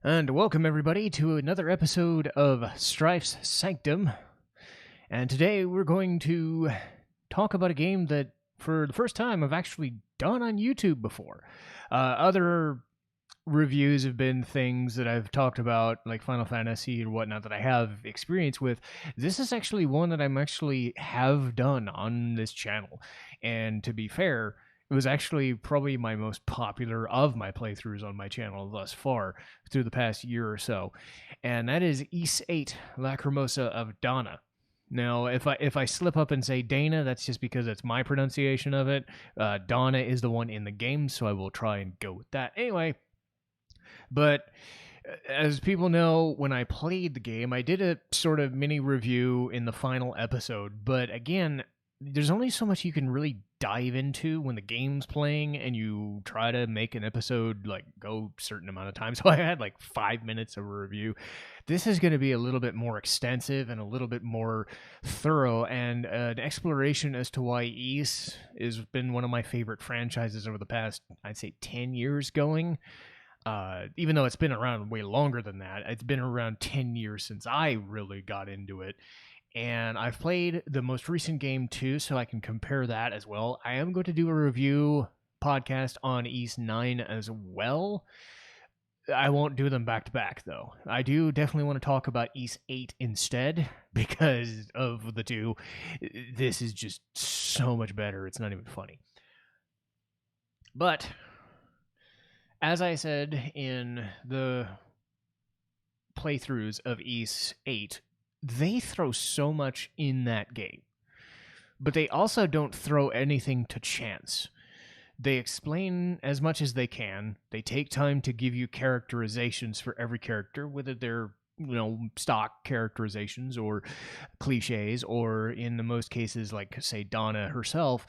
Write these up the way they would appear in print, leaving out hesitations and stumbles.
And welcome everybody to another episode of Strife's Sanctum. And today we're going to talk about a game that, for the first time, I've actually done on YouTube before. Other reviews have been things that I've talked about, like Final Fantasy and whatnot, that I have experience with. This is actually one that I'm actually have done on this channel. And to be fair, it was actually probably my most popular of my playthroughs on my channel thus far through the past year or so. And that is Ys VIII, Lacrimosa of Dana. Now, if I slip up and say Dana, that's just because it's my pronunciation of it. Dana is the one in the game, so I will try and go with that. Anyway, but as people know, when I played the game, I did a sort of mini review in the final episode. But again, there's only so much you can really dive into when the game's playing and you try to make an episode like go a certain amount of time. So I had like 5 minutes of a review. This is going to be a little bit more extensive and a little bit more thorough, and an exploration as to why Ys has been one of my favorite franchises over the past, I'd say, 10 years going. Even though it's been around way longer than that, it's been around 10 years since I really got into it. And I've played the most recent game too, so I can compare that as well. I am going to do a review podcast on Ys IX as well. I won't do them back to back, though. I do definitely want to talk about Ys VIII instead, because of the two. This is just so much better, it's not even funny. But, as I said in the playthroughs of Ys VIII, they throw so much in that game, but they also don't throw anything to chance. They explain as much as they can. They take time to give you characterizations for every character, whether they're, stock characterizations or cliches, or in the most cases, like, say, Dana herself,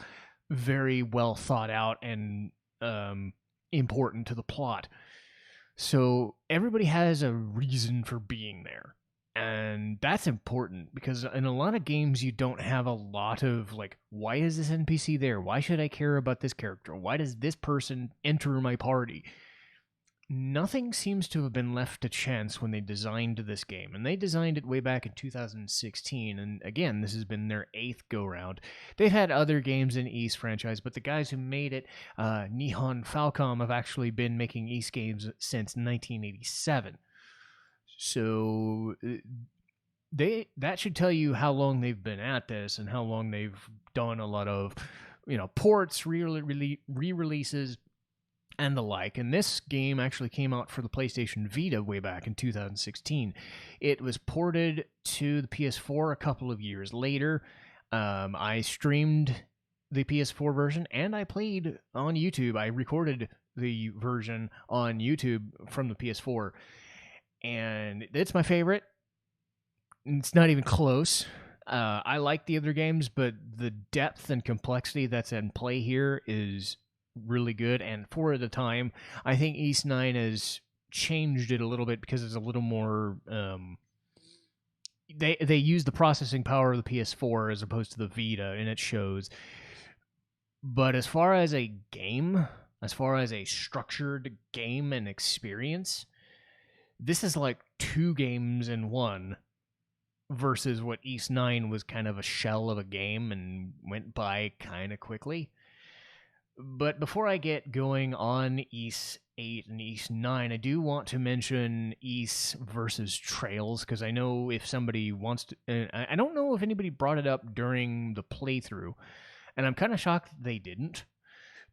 very well thought out and important to the plot. So everybody has a reason for being there. And that's important, because in a lot of games you don't have a lot of, like, why is this NPC there? Why should I care about this character? Why does this person enter my party? Nothing seems to have been left to chance when they designed this game. And they designed it way back in 2016. And again, this has been their 8th go-round. They've had other games in Ys franchise, but the guys who made it, Nihon Falcom, have actually been making Ys games since 1987. So that should tell you how long they've been at this and how long they've done a lot of, ports, re-releases, and the like. And this game actually came out for the PlayStation Vita way back in 2016. It was ported to the PS4 a couple of years later. I streamed the PS4 version, and I played on YouTube. I recorded the version on YouTube from the PS4. And it's my favorite. It's not even close. I like the other games, but the depth and complexity that's in play here is really good. And for the time, I think Ys IX has changed it a little bit, because it's a little more... They use the processing power of the PS4 as opposed to the Vita, and it shows. But as far as a game, as far as a structured game and experience, this is like 2 games in one, versus what Ys IX was kind of a shell of a game and went by kind of quickly. But before I get going on Ys VIII and Ys IX, I do want to mention Ys versus Trails, because I know if somebody wants to... I don't know if anybody brought it up during the playthrough, and I'm kind of shocked they didn't,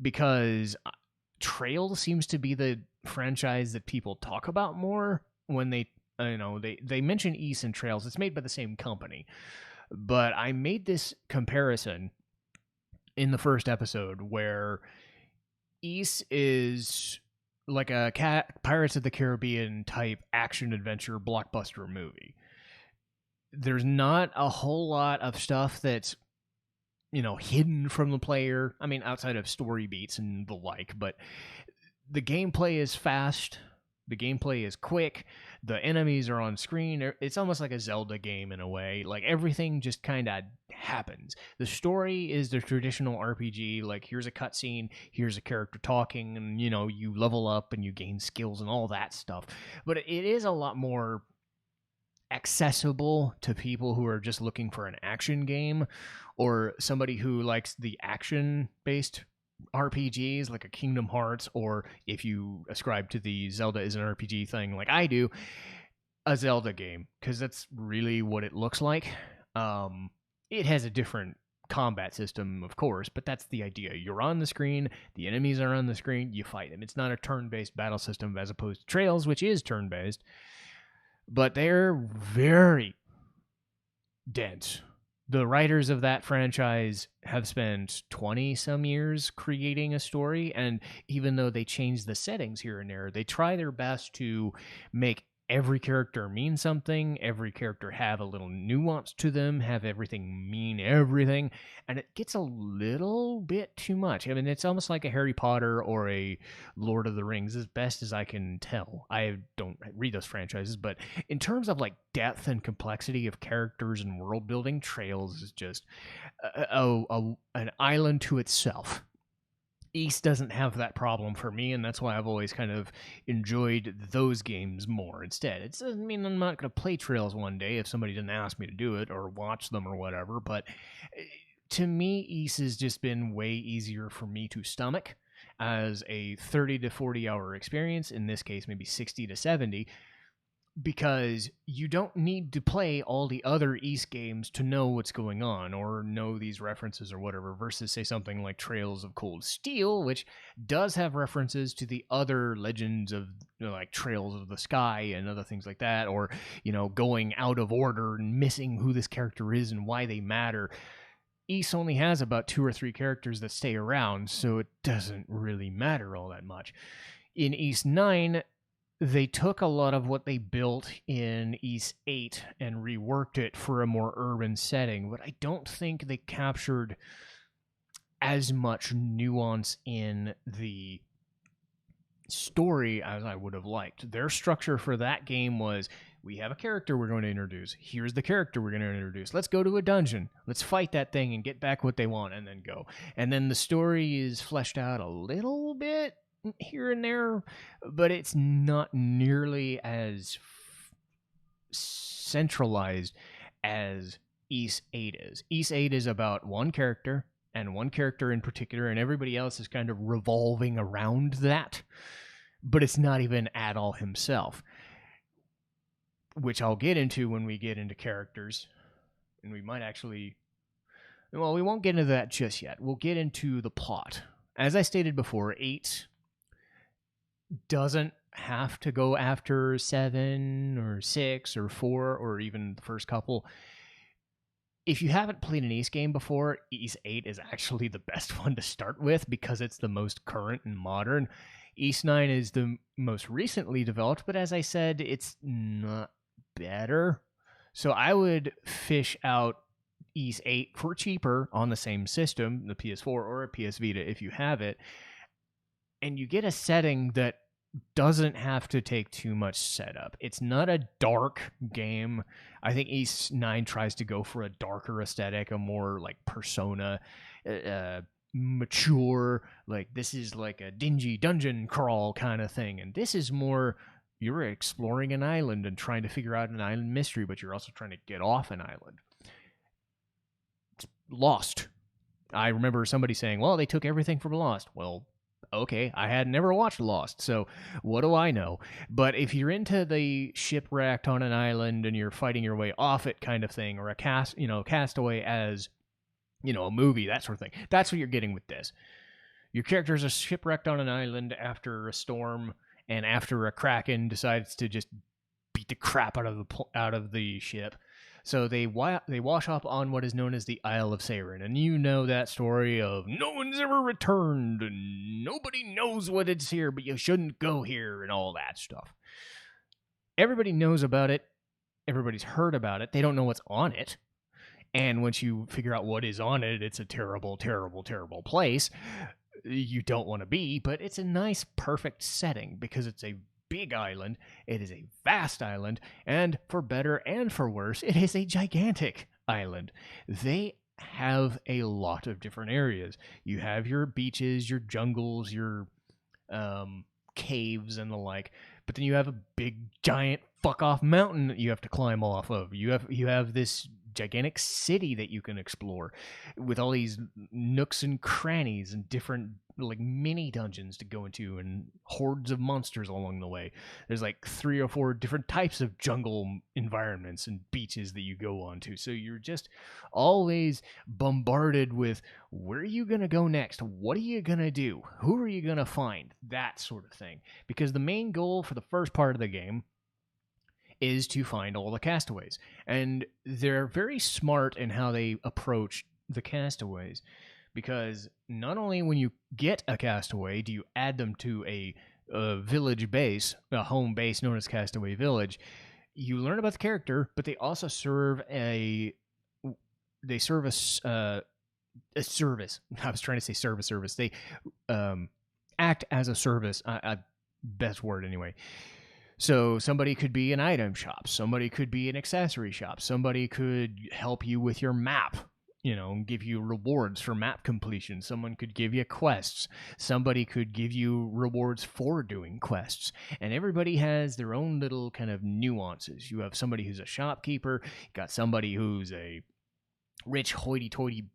because Trails seems to be the franchise that people talk about more when they mention Ys and Trails. It's made by the same company, but I made this comparison in the first episode where Ys is like a Pirates of the Caribbean type action adventure blockbuster movie. There's not a whole lot of stuff that's hidden from the player. I mean, outside of story beats and the like, but the gameplay is fast. The gameplay is quick. The enemies are on screen. It's almost like a Zelda game in a way. Like, everything just kind of happens. The story is the traditional RPG. Like, here's a cutscene, here's a character talking, and, you know, you level up and you gain skills and all that stuff. But it is a lot more accessible to people who are just looking for an action game, or somebody who likes the action-based RPGs like a Kingdom Hearts, or if you ascribe to the Zelda is an RPG thing like I do, a Zelda game, because that's really what it looks like. It has a different combat system, of course, but that's the idea. You're on the screen, the enemies are on the screen, you fight them. It's not a turn-based battle system as opposed to Trails, which is turn-based, but they're very dense. The writers of that franchise have spent 20-some years creating a story, and even though they change the settings here and there, they try their best to make every character mean something, every character have a little nuance to them, have everything mean everything, and it gets a little bit too much. I mean, it's almost like a Harry Potter or a Lord of the Rings, as best as I can tell. I don't read those franchises, but in terms of like depth and complexity of characters and world building, Trails is just an island to itself. Ys doesn't have that problem for me, and that's why I've always kind of enjoyed those games more instead. It doesn't mean I'm not going to play Trails one day if somebody didn't ask me to do it or watch them or whatever, but to me, Ys has just been way easier for me to stomach as a 30 to 40 hour experience, in this case maybe 60 to 70, because you don't need to play all the other Ys games to know what's going on or know these references or whatever, versus say something like Trails of Cold Steel, which does have references to the other legends of, you know, like Trails of the Sky and other things like that, or, you know, going out of order and missing who this character is and why they matter. Ys only has about 2 or 3 characters that stay around, so it doesn't really matter all that much. In Ys IX, they took a lot of what they built in Ys VIII and reworked it for a more urban setting, but I don't think they captured as much nuance in the story as I would have liked. Their structure for that game was, we have a character we're going to introduce. Here's the character we're going to introduce. Let's go to a dungeon. Let's fight that thing and get back what they want and then go. And then the story is fleshed out a little bit here and there, but it's not nearly as centralized as Ys VIII is. Ys VIII is about one character, and one character in particular, and everybody else is kind of revolving around that, but it's not even at all himself, which I'll get into when we get into characters, and we might actually... Well, we won't get into that just yet. We'll get into the plot. As I stated before, 8 doesn't have to go after 7 or 6 or 4 or even the first couple. If you haven't played an Ys game before, Ys VIII is actually the best one to start with because it's the most current and modern. Ys IX is the most recently developed, but as I said, it's not better. So I would fish out Ys VIII for cheaper on the same system, the PS4 or a PS Vita if you have it, and you get a setting that doesn't have to take too much setup. It's not a dark game. I think Ys IX tries to go for a darker aesthetic, a more like Persona, mature, like this is like a dingy dungeon crawl kind of thing. And this is more, you're exploring an island and trying to figure out an island mystery, but you're also trying to get off an island. It's Lost. I remember somebody saying, well, they took everything from Lost. Well, okay, I had never watched Lost, so what do I know? But if you're into the shipwrecked on an island and you're fighting your way off it kind of thing, or a Castaway as, a movie, that sort of thing, that's what you're getting with this. Your characters are shipwrecked on an island after a storm, and after a kraken decides to just beat the crap out of the ship. So they wash up on what is known as the Isle of Saren, and you know that story of no one's ever returned, and nobody knows what it's here, but you shouldn't go here, and all that stuff. Everybody knows about it. Everybody's heard about it. They don't know what's on it. And once you figure out what is on it, it's a terrible, terrible, terrible place you don't want to be, but it's a nice, perfect setting because it's a big island. It is a vast island, and for better and for worse, it is a gigantic island. They have a lot of different areas. You have your beaches, your jungles, your caves and the like, but then you have a big giant fuck off mountain that you have to climb off of. You have this gigantic city that you can explore with all these nooks and crannies and different like mini dungeons to go into and hordes of monsters along the way. There's like 3 or 4 different types of jungle environments and beaches that you go onto. So you're just always bombarded with where are you going to go next? What are you going to do? Who are you going to find? That sort of thing. Because the main goal for the first part of the game is to find all the castaways. And they're very smart in how they approach the castaways, because not only when you get a castaway do you add them to a village base, a home base known as Castaway Village, you learn about the character, but they also serve a service. I was trying to say service. They act as a service. Best word anyway. So somebody could be an item shop, somebody could be an accessory shop, somebody could help you with your map, give you rewards for map completion. Someone could give you quests. Somebody could give you rewards for doing quests. And everybody has their own little kind of nuances. You have somebody who's a shopkeeper, you got somebody who's a rich hoity-toity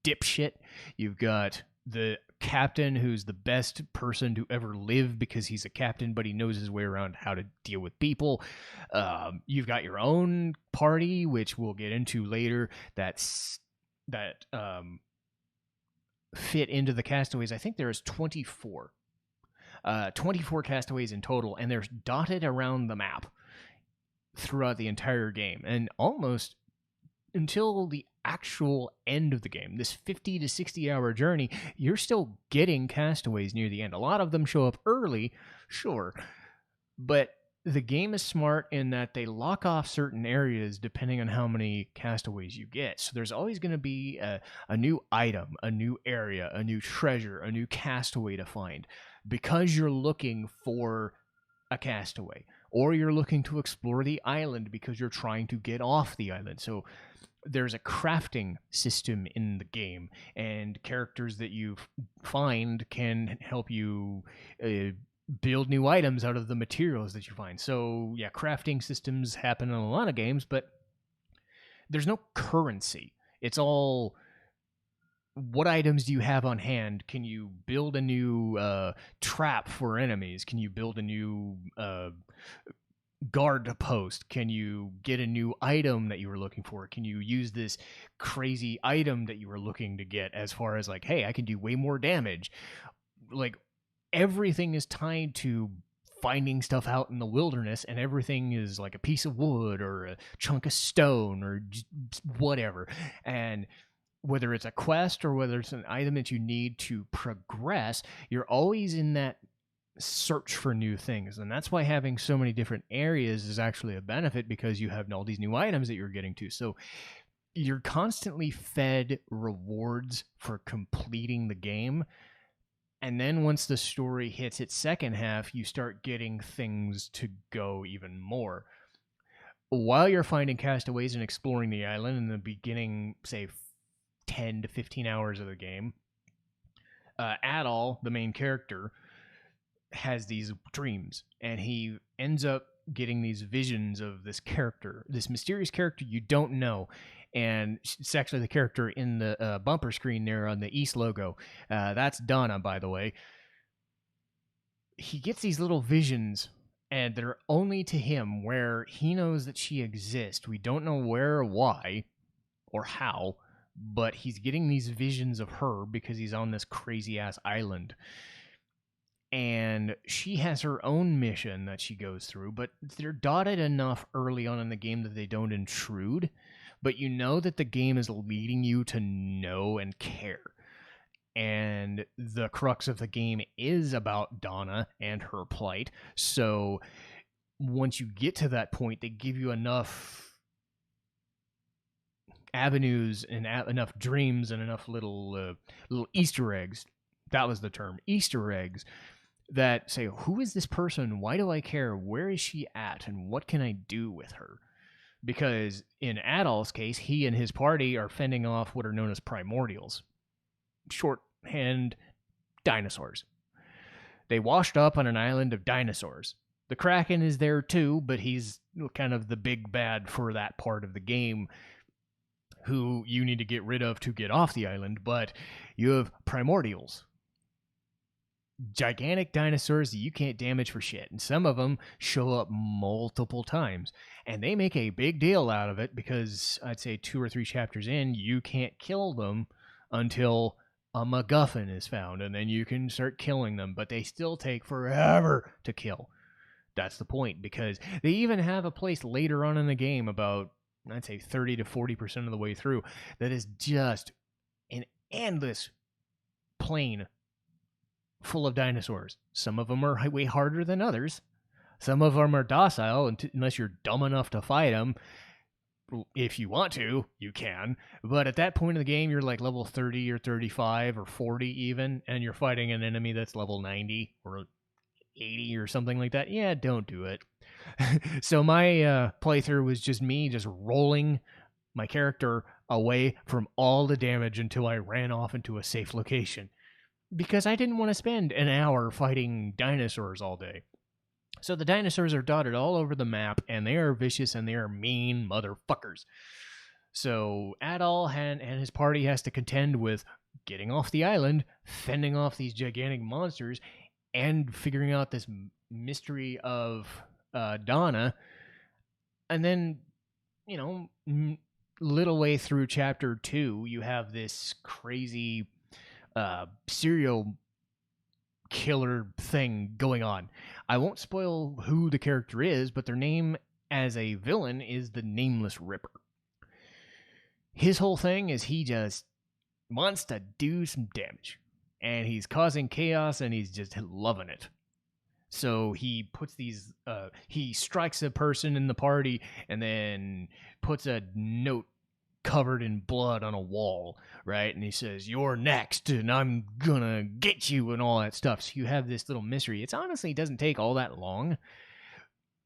dipshit, you've got the captain who's the best person to ever live because he's a captain, but he knows his way around how to deal with people. You've got your own party, which we'll get into later, that fit into the castaways. I think there's 24 castaways in total, and they're dotted around the map throughout the entire game, and almost until the actual end of the game, this 50 to 60 hour journey, you're still getting castaways near the end. A lot of them show up early, sure, but the game is smart in that they lock off certain areas depending on how many castaways you get. So there's always going to be a new item, a new area, a new treasure, a new castaway to find, because you're looking for a castaway, or you're looking to explore the island because you're trying to get off the island. So there's a crafting system in the game, and characters that you find can help you build new items out of the materials that you find. So yeah, crafting systems happen in a lot of games, but there's no currency. It's all, what items do you have on hand? Can you build a new trap for enemies? Can you build a new guard post? Can you get a new item that you were looking for? Can you use this crazy item that you were looking to get, as far as like, hey, I can do way more damage? Like, everything is tied to finding stuff out in the wilderness, and everything is like a piece of wood or a chunk of stone or just whatever. And whether it's a quest or whether it's an item that you need to progress, you're always in that search for new things. And that's why having so many different areas is actually a benefit, because you have all these new items that you're getting to. So you're constantly fed rewards for completing the game. And then once the story hits its second half, you start getting things to go even more. While you're finding castaways and exploring the island in the beginning, say 10 to 15 hours of the game, Adol, the main character, has these dreams, and he ends up getting these visions of this character, this mysterious character you don't know. And it's actually the character in the bumper screen there on the Ys logo. That's Donna, by the way. He gets these little visions, and they're only to him, where he knows that she exists. We don't know where or why or how, but he's getting these visions of her because he's on this crazy-ass island. And she has her own mission that she goes through, but they're dotted enough early on in the game that they don't intrude. But you know that the game is leading you to know and care. And the crux of the game is about Donna and her plight. So once you get to that point, they give you enough avenues and enough dreams and enough little Easter eggs. That was the term, Easter eggs, that say, who is this person? Why do I care? Where is she at? And what can I do with her? Because in Adol's case, he and his party are fending off what are known as primordials. Shorthand dinosaurs. They washed up on an island of dinosaurs. The Kraken is there too, but he's kind of the big bad for that part of the game, who you need to get rid of to get off the island. But you have primordials. Gigantic dinosaurs that you can't damage for shit. And some of them show up multiple times. And they make a big deal out of it because I'd say 2 or 3 chapters in, you can't kill them until a MacGuffin is found. And then you can start killing them. But they still take forever to kill. That's the point. Because they even have a place later on in the game, about, I'd say 30 to 40% of the way through, that is just an endless plain full of dinosaurs. Some of them are way harder than others. Some of them are docile, unless you're dumb enough to fight them. If you want to, you can. But at that point in the game, you're like level 30 or 35 or 40 even, and you're fighting an enemy that's level 90 or 80 or something like that. Yeah, don't do it. So my playthrough was just me just rolling my character away from all the damage until I ran off into a safe location. Because I didn't want to spend an hour fighting dinosaurs all day. So the dinosaurs are dotted all over the map, and they are vicious and they are mean motherfuckers. So Adol and his party has to contend with getting off the island, fending off these gigantic monsters, and figuring out this mystery of Donna. And then, little way through chapter 2, you have this crazy serial killer thing going on. I won't spoil who the character is, but their name as a villain is the Nameless Ripper. His whole thing is he just wants to do some damage, and he's causing chaos, and he's just loving it. So he puts these, he strikes a person in the party, and then puts a note covered in blood on a wall, right? And he says, "You're next, and I'm gonna get you," and all that stuff. So you have this little mystery. It's honestly doesn't take all that long,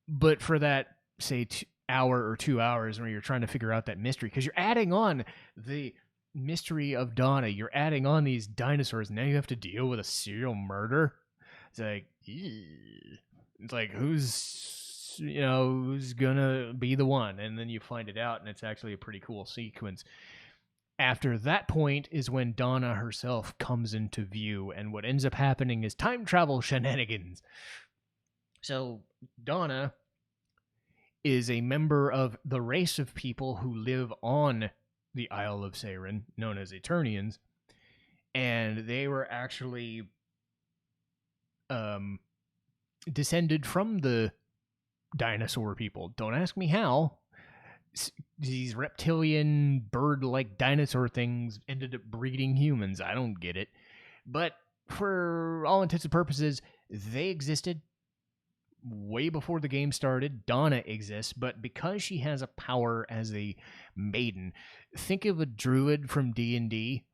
but for that, say, hour or 2 hours where you're trying to figure out that mystery, because you're adding on the mystery of Donna, you're adding on these dinosaurs, and now you have to deal with a serial murder. It's like, ew. It's like, who's gonna be the one? And then you find it out, and it's actually a pretty cool sequence. After that point is when Donna herself comes into view, and what ends up happening is time travel shenanigans. So Donna is a member of the race of people who live on the Isle of Seiren, known as Eternians, and they were actually descended from the dinosaur people. Don't ask me how. These reptilian bird-like dinosaur things ended up breeding humans. I don't get it. But for all intents and purposes, they existed way before the game started. Donna exists, but because she has a power as a maiden, think of a druid from D&D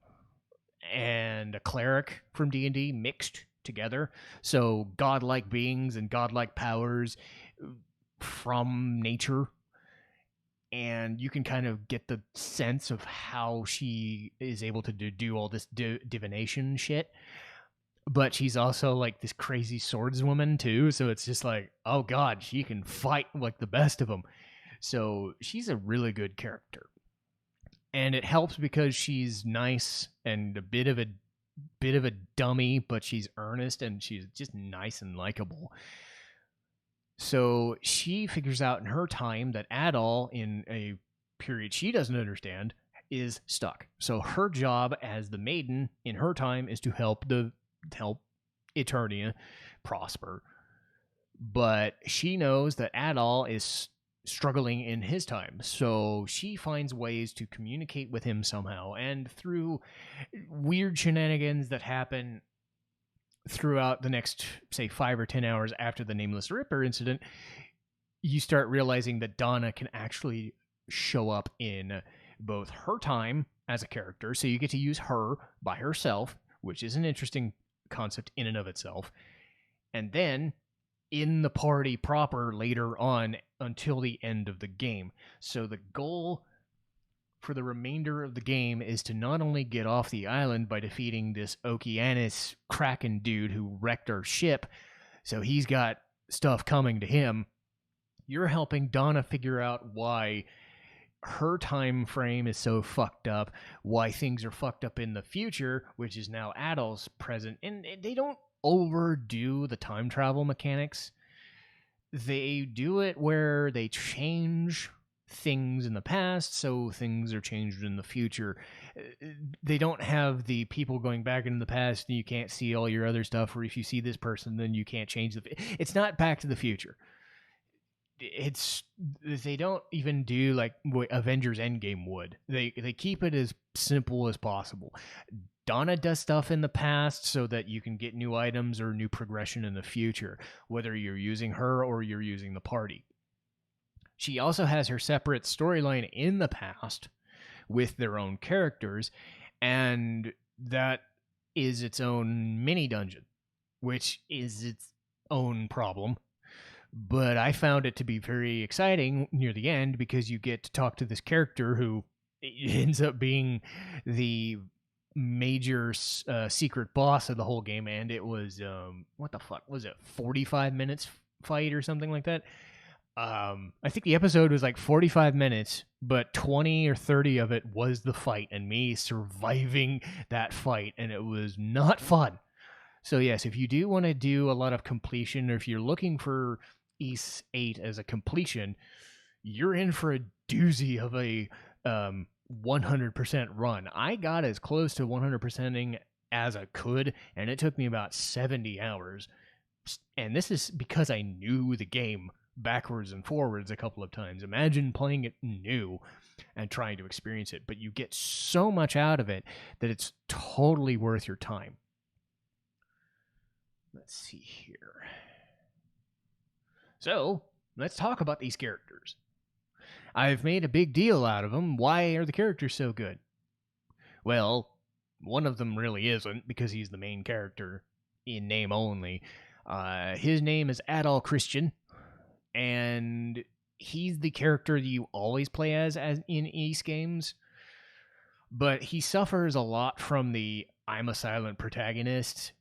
and a cleric from D&D mixed together. So godlike beings and godlike powers from nature. And you can kind of get the sense of how she is able to do all this divination shit. But she's also like this crazy swordswoman too. So it's just like, oh god, she can fight like the best of them. So she's a really good character. And it helps because she's nice and a bit of a dummy, but she's earnest and she's just nice and likable. So she figures out in her time that Adol, in a period she doesn't understand, is stuck. So her job as the maiden in her time is to help Eternia prosper. But she knows that Adol is struggling in his time. So she finds ways to communicate with him somehow. And through weird shenanigans that happen throughout the next, say, 5 or 10 hours after the Nameless Ripper incident, you start realizing that Donna can actually show up in both her time as a character, so you get to use her by herself, which is an interesting concept in and of itself, and then in the party proper later on until the end of the game. So the goal for the remainder of the game is to not only get off the island by defeating this Okeanis Kraken dude who wrecked our ship, so he's got stuff coming to him. You're helping Donna figure out why her time frame is so fucked up, why things are fucked up in the future, which is now Adol's present, and they don't overdo the time travel mechanics. They do it where they change things in the past, so things are changed in the future. They don't have the people going back into the past and you can't see all your other stuff, or if you see this person, then you can't change it's not Back to the Future. They don't even do like what Avengers Endgame would. They keep it as simple as possible. Donna does stuff in the past so that you can get new items or new progression in the future, whether you're using her or you're using the party. She also has her separate storyline in the past with their own characters, and that is its own mini dungeon, which is its own problem. But I found it to be very exciting near the end because you get to talk to this character who ends up being the major secret boss of the whole game, and it was what the fuck was it, 45 minutes fight or something like that. I think the episode was like 45 minutes, but 20 or 30 of it was the fight and me surviving that fight, and it was not fun. So yes, if you do want to do a lot of completion, or if you're looking for Ys VIII as a completion, you're in for a doozy of a 100% run. I got as close to 100%ing as I could, and it took me about 70 hours. And this is because I knew the game backwards and forwards a couple of times. Imagine playing it new and trying to experience it, but you get so much out of it that it's totally worth your time. Let's see here. So, let's talk about these characters. I've made a big deal out of them. Why are the characters so good? Well, one of them really isn't, because he's the main character in name only. His name is Adol Christian, and he's the character that you always play as in Ys games. But he suffers a lot from the I'm a silent protagonist.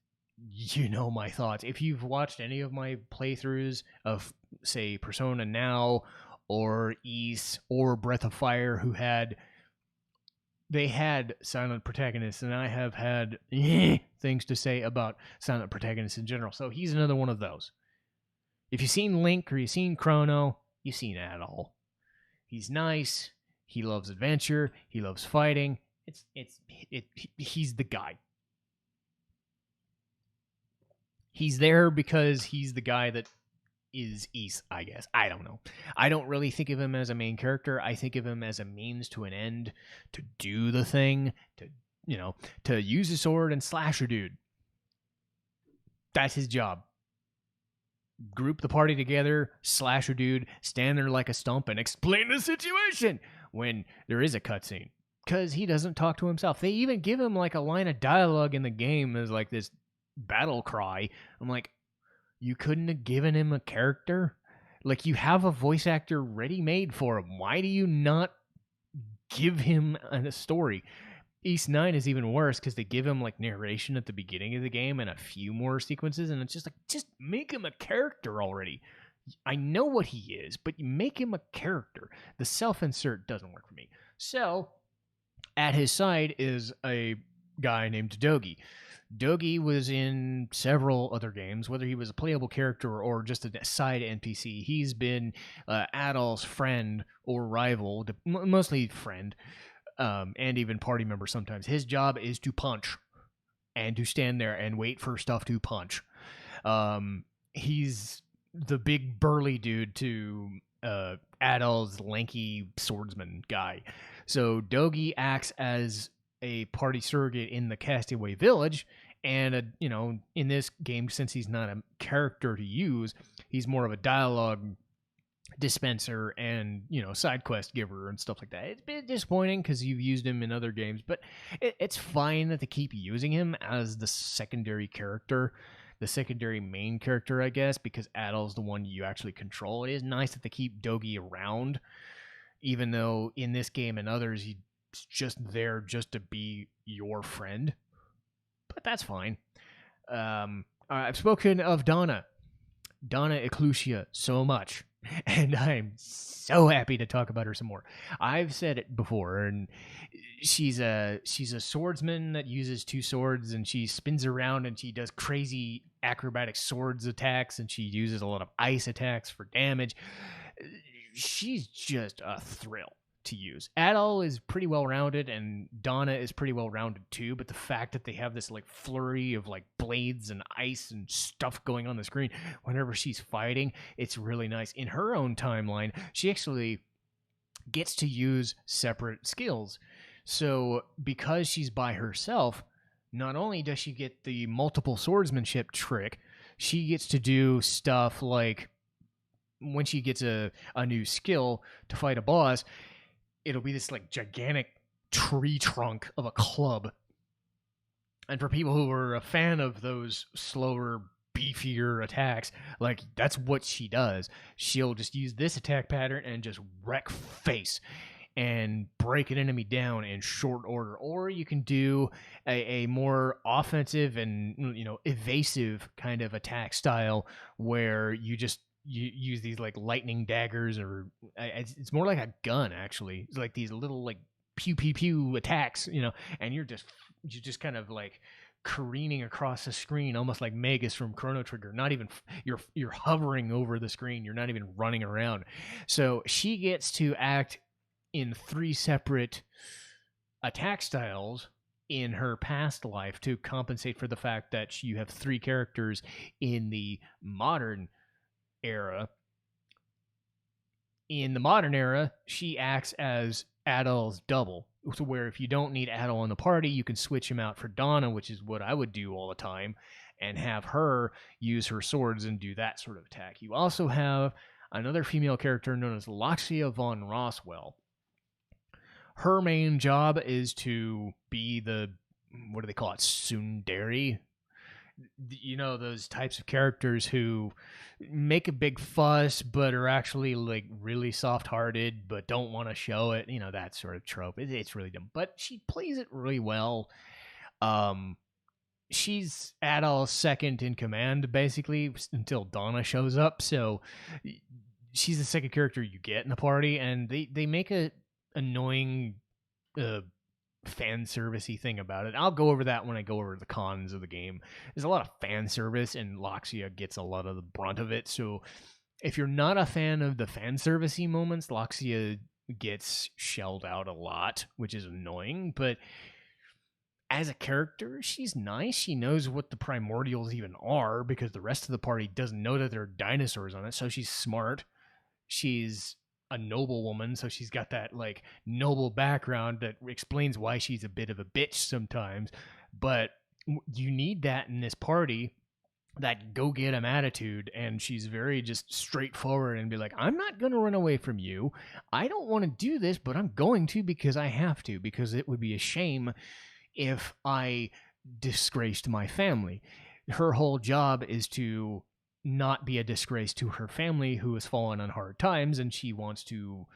You know my thoughts. If you've watched any of my playthroughs of, say, Persona Now or Ys or Breath of Fire, they had silent protagonists, and I have had things to say about silent protagonists in general. So he's another one of those. If you've seen Link or you've seen Chrono, you've seen Adol. He's nice. He loves adventure. He loves fighting. He's the guy. He's there because he's the guy that is Ys, I guess. I don't know. I don't really think of him as a main character. I think of him as a means to an end, to do the thing, to use a sword and slash a dude. That's his job. Group the party together, slash a dude, stand there like a stump, and explain the situation when there is a cutscene. Because he doesn't talk to himself. They even give him like a line of dialogue in the game as like this battle cry. I'm like, you couldn't have given him a character? Like, you have a voice actor ready-made for him. Why do you not give him a story? Ys IX is even worse because they give him like narration at the beginning of the game and a few more sequences, and it's just like, just make him a character already. I know what he is, but you make him a character. The self-insert doesn't work for me. So, at his side is a guy named Dogi. Dogi was in several other games, whether he was a playable character or just a side NPC. He's been Adol's friend or rival, mostly friend, and even party member sometimes. His job is to punch and to stand there and wait for stuff to punch. He's the big burly dude to Adol's lanky swordsman guy. So Dogi acts as a party surrogate in the Castaway Village, and in this game, since he's not a character to use, he's more of a dialogue dispenser and side quest giver and stuff like that. It's been disappointing because you've used him in other games, but it's fine that they keep using him as the secondary character, the secondary main character, I guess, because Adol's the one you actually control. It is nice that they keep Dogi around, even though in this game and others, he's just there just to be your friend. But that's fine. I've spoken of Donna Eclusia so much, and I'm so happy to talk about her some more. I've said it before, and she's a swordsman that uses 2 swords, and she spins around and she does crazy acrobatic swords attacks, and she uses a lot of ice attacks for damage. She's just a thrill to use. Adol is pretty well rounded, and Donna is pretty well rounded too, but the fact that they have this like flurry of like blades and ice and stuff going on the screen whenever she's fighting, it's really nice. In her own timeline, she actually gets to use separate skills. So because she's by herself, not only does she get the multiple swordsmanship trick, she gets to do stuff like when she gets a new skill to fight a boss, it'll be this like gigantic tree trunk of a club. And for people who are a fan of those slower, beefier attacks, like that's what she does. She'll just use this attack pattern and just wreck face and break an enemy down in short order. Or you can do a more offensive and, you know, evasive kind of attack style where you use these like lightning daggers, or it's more like a gun actually. It's like these little like pew pew pew attacks, you know, and you're just kind of like careening across the screen, almost like Magus from Chrono Trigger. Not even you're hovering over the screen. You're not even running around. So she gets to act in 3 separate attack styles in her past life to compensate for the fact that you have 3 characters in the modern era. In the modern era, she acts as Adol's double, so where if you don't need Adol in the party, you can switch him out for Donna, which is what I would do all the time, and have her use her swords and do that sort of attack. You also have another female character known as Laxia von Roswell. Her main job is to be the, what do they call it, tsundere? You know, those types of characters who make a big fuss but are actually like really soft-hearted but don't want to show it, you know, that sort of trope. It's really dumb, but she plays it really well. She's Adol's second in command basically until Donna shows up, so she's the second character you get in the party, and they make a annoying fan servicey thing about it. I'll go over that when I go over the cons of the game. There's a lot of fan service, and Laxia gets a lot of the brunt of it. So if you're not a fan of the fan servicey moments, Laxia gets shelled out a lot, which is annoying. But as a character, she's nice. She knows what the primordials even are, because the rest of the party doesn't know that there are dinosaurs on it. So she's smart. She's a noble woman, so she's got that like noble background that explains why she's a bit of a bitch sometimes. But you need that in this party, that go get 'em attitude, and she's very just straightforward and be like, I'm not going to run away from you. I don't want to do this, but I'm going to because I have to, because it would be a shame if I disgraced my family. Her whole job is to not be a disgrace to her family, who has fallen on hard times, and she wants to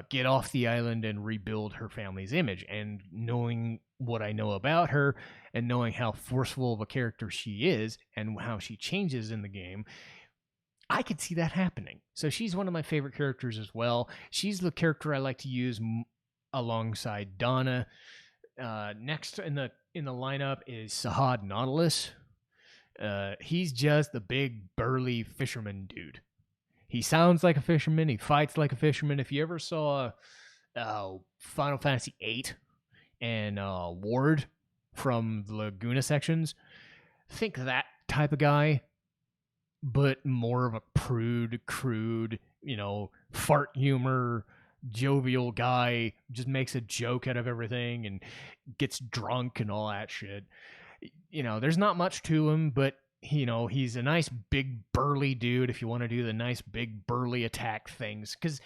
get off the island and rebuild her family's image. And knowing what I know about her, and knowing how forceful of a character she is, and how she changes in the game, I could see that happening. So she's one of my favorite characters as well. She's the character I like to use alongside Donna. Next in the lineup is Sahad Nautilus. He's just the big burly fisherman dude. He sounds like a fisherman. He fights like a fisherman. If you ever saw Final Fantasy VIII and Ward from the Laguna sections, think that type of guy, but more of a prude, crude, you know, fart humor, jovial guy, just makes a joke out of everything and gets drunk and all that shit. You know, there's not much to him, but, you know, he's a nice big burly dude if you want to do the nice big burly attack things. Because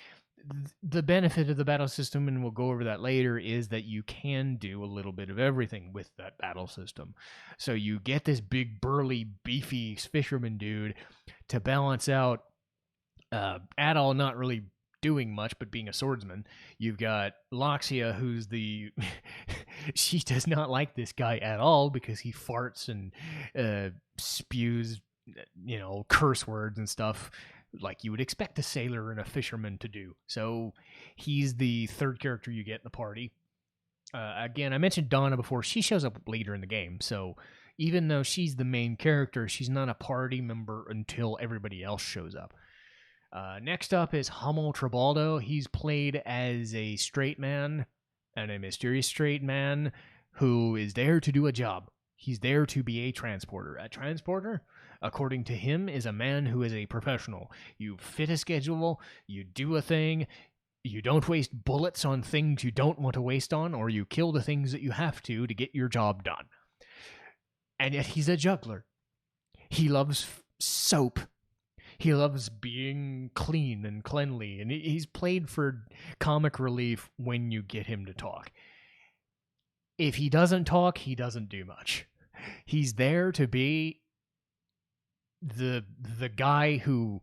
the benefit of the battle system, and we'll go over that later, is that you can do a little bit of everything with that battle system. So you get this big, burly, beefy fisherman dude to balance out Adal not really doing much but being a swordsman. You've got Loxia, who's the she does not like this guy at all because he farts and spews, curse words and stuff like you would expect a sailor and a fisherman to do. So he's the third character you get in the party. Again, I mentioned Donna before. She shows up later in the game, so even though she's the main character, she's not a party member until everybody else shows up. Next up is Hummel Tribaldo. He's played as a straight man, and a mysterious straight man who is there to do a job. He's there to be a transporter. A transporter, according to him, is a man who is a professional. You fit a schedule, you do a thing, you don't waste bullets on things you don't want to waste on, or you kill the things that you have to get your job done. And yet he's a juggler. He loves soap. He loves being clean and cleanly, and he's played for comic relief when you get him to talk. If he doesn't talk, he doesn't do much. He's there to be the guy who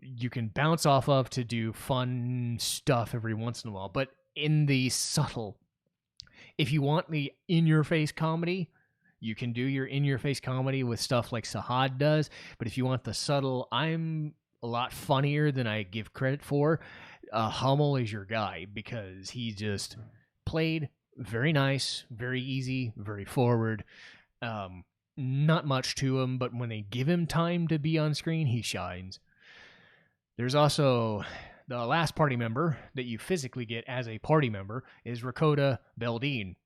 you can bounce off of to do fun stuff every once in a while, but in the subtle. If you want the in-your-face comedy, you can do your in-your-face comedy with stuff like Sahad does, but if you want the subtle, I'm a lot funnier than I give credit for, Hummel is your guy, because he just played very nice, very easy, very forward. Not much to him, but when they give him time to be on screen, he shines. There's also the last party member that you physically get as a party member is Rakota Beldine.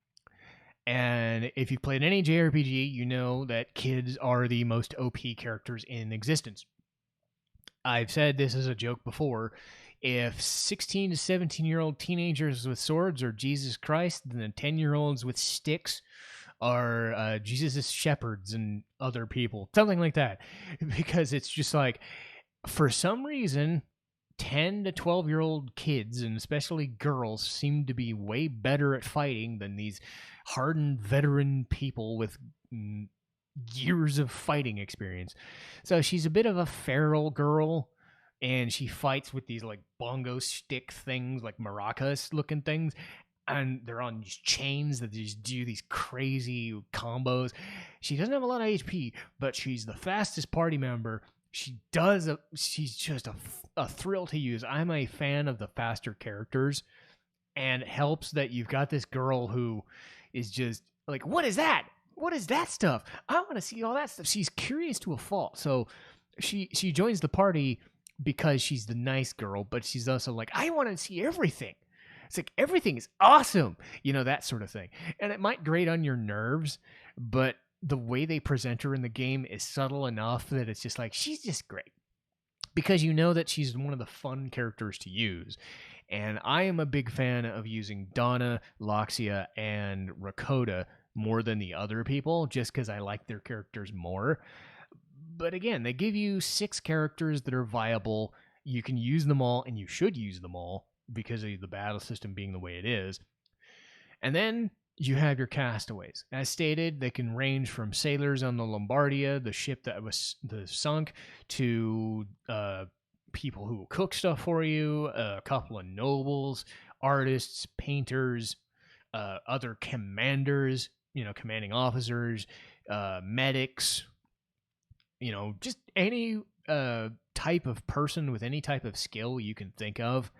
And if you've played any JRPG, you know that kids are the most OP characters in existence. I've said this as a joke before. If 16 to 17-year-old teenagers with swords are Jesus Christ, then the 10-year-olds with sticks are Jesus' shepherds and other people. Something like that. Because it's just like, for some reason, 10 to 12-year-old kids, and especially girls, seem to be way better at fighting than these hardened veteran people with years of fighting experience. So she's a bit of a feral girl, and she fights with these like bongo stick things, like maracas looking things, and they're on these chains that just do these crazy combos. She doesn't have a lot of HP, but she's the fastest party member. She's just a thrill to use. I'm a fan of the faster characters, and it helps that you've got this girl who is just like, what is that? What is that stuff? I want to see all that stuff. She's curious to a fault. So she joins the party because she's the nice girl, but she's also like, I want to see everything. It's like, everything is awesome. That sort of thing. And it might grate on your nerves, but the way they present her in the game is subtle enough that it's just like, she's just great. Because you know that she's one of the fun characters to use. And I am a big fan of using Donna, Loxia, and Rakota more than the other people, just because I like their characters more. But again, they give you 6 characters that are viable. You can use them all, and you should use them all, because of the battle system being the way it is. And then you have your castaways. As stated, they can range from sailors on the Lombardia, the ship that was sunk, to people who will cook stuff for you, a couple of nobles, artists, painters, other commanders, commanding officers, medics, just any type of person with any type of skill you can think of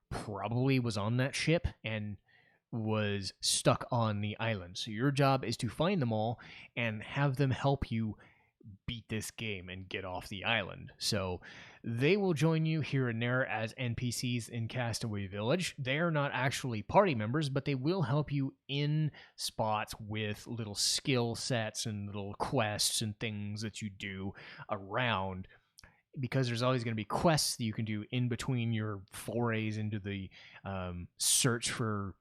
probably was on that ship and was stuck on the island. So your job is to find them all and have them help you beat this game and get off the island. So they will join you here and there as NPCs in Castaway Village. They are not actually party members, but they will help you in spots with little skill sets and little quests and things that you do around, because there's always going to be quests that you can do in between your forays into the search for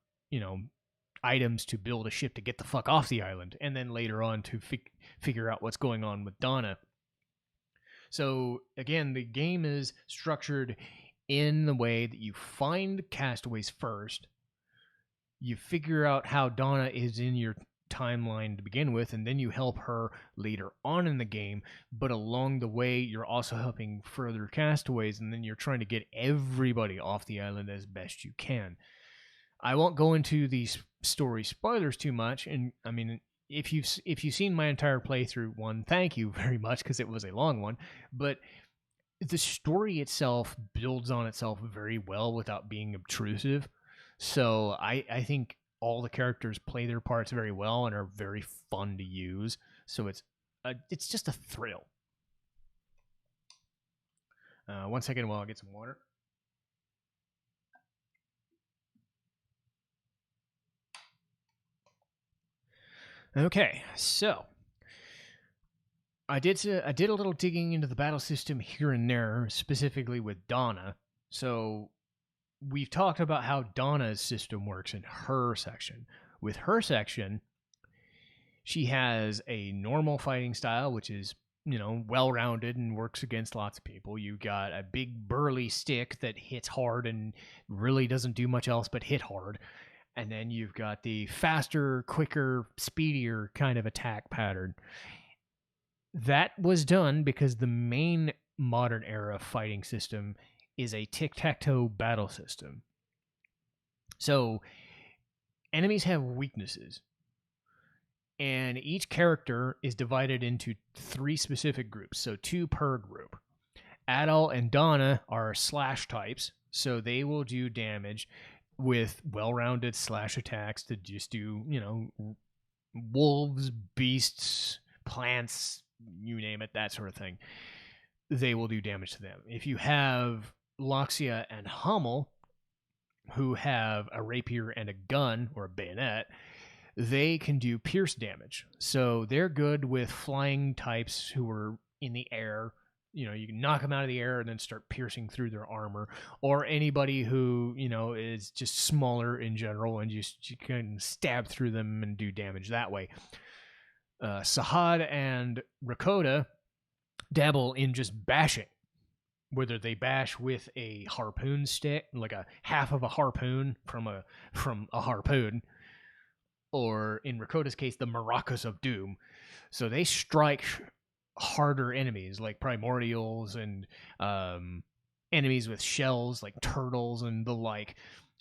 items to build a ship to get the fuck off the island, and then later on to figure out what's going on with Donna. So again, the game is structured in the way that you find castaways first, you figure out how Donna is in your timeline to begin with, and then you help her later on in the game, but along the way you're also helping further castaways, and then you're trying to get everybody off the island as best you can. I won't go into these story spoilers too much, and I mean, if you've seen my entire playthrough, one, thank you very much, because it was a long one, but the story itself builds on itself very well without being obtrusive. So I think all the characters play their parts very well and are very fun to use. So it's just a thrill. 1 second while I get some water. Okay, so I did a little digging into the battle system here and there, specifically with Donna. So we've talked about how Donna's system works in her section. With her section, she has a normal fighting style, which is, well-rounded and works against lots of people. You got a big burly stick that hits hard and really doesn't do much else but hit hard. And then you've got the faster, quicker, speedier kind of attack pattern. That was done because the main modern era fighting system is a tic-tac-toe battle system. So enemies have weaknesses, and each character is divided into 3 specific groups, so 2 per group. Adol and Donna are slash types, so they will do damage with well-rounded slash attacks to just do, wolves, beasts, plants, you name it, that sort of thing. They will do damage to them. If you have Loxia and Hummel, who have a rapier and a gun, or a bayonet, they can do pierce damage. So they're good with flying types who are in the air. You can knock them out of the air and then start piercing through their armor. Or anybody who, is just smaller in general, and you can stab through them and do damage that way. Sahad and Rakota dabble in just bashing, whether they bash with a harpoon stick, like a half of a harpoon from a harpoon, or in Rakota's case, the maracas of doom. So they strike harder enemies like primordials and enemies with shells like turtles and the like.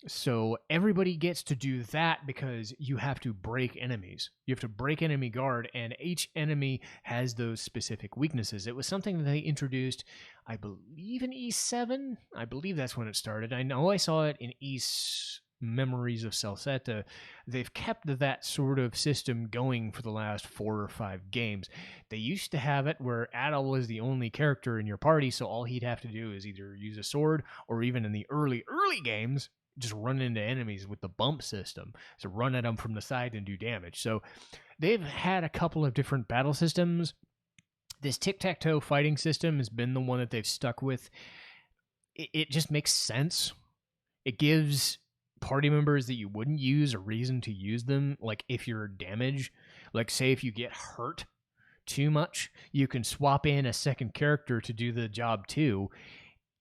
So everybody gets to do that because you have to break enemies. You have to break enemy guard, and each enemy has those specific weaknesses. It was something that they introduced, I believe, in Ys VII. I believe that's when it started. I know I saw it in Ys Memories of Celceta. They've kept that sort of system going for the last 4 or 5 games. They used to have it where Adol was the only character in your party, so all he'd have to do is either use a sword, or even in the early games, just run into enemies with the bump system. So run at them from the side and do damage. So they've had a couple of different battle systems. This tic-tac-toe fighting system has been the one that they've stuck with. It just makes sense. It gives party members that you wouldn't use a reason to use them. Like if you're damaged, like say if you get hurt too much, you can swap in a second character to do the job too.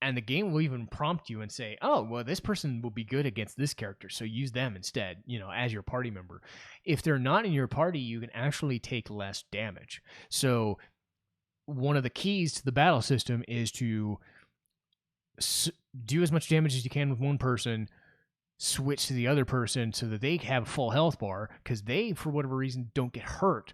And the game will even prompt you and say, oh, well, this person will be good against this character, so use them instead, as your party member. If they're not in your party, you can actually take less damage. So one of the keys to the battle system is to do as much damage as you can with one person, switch to the other person so that they have a full health bar, because they, for whatever reason, don't get hurt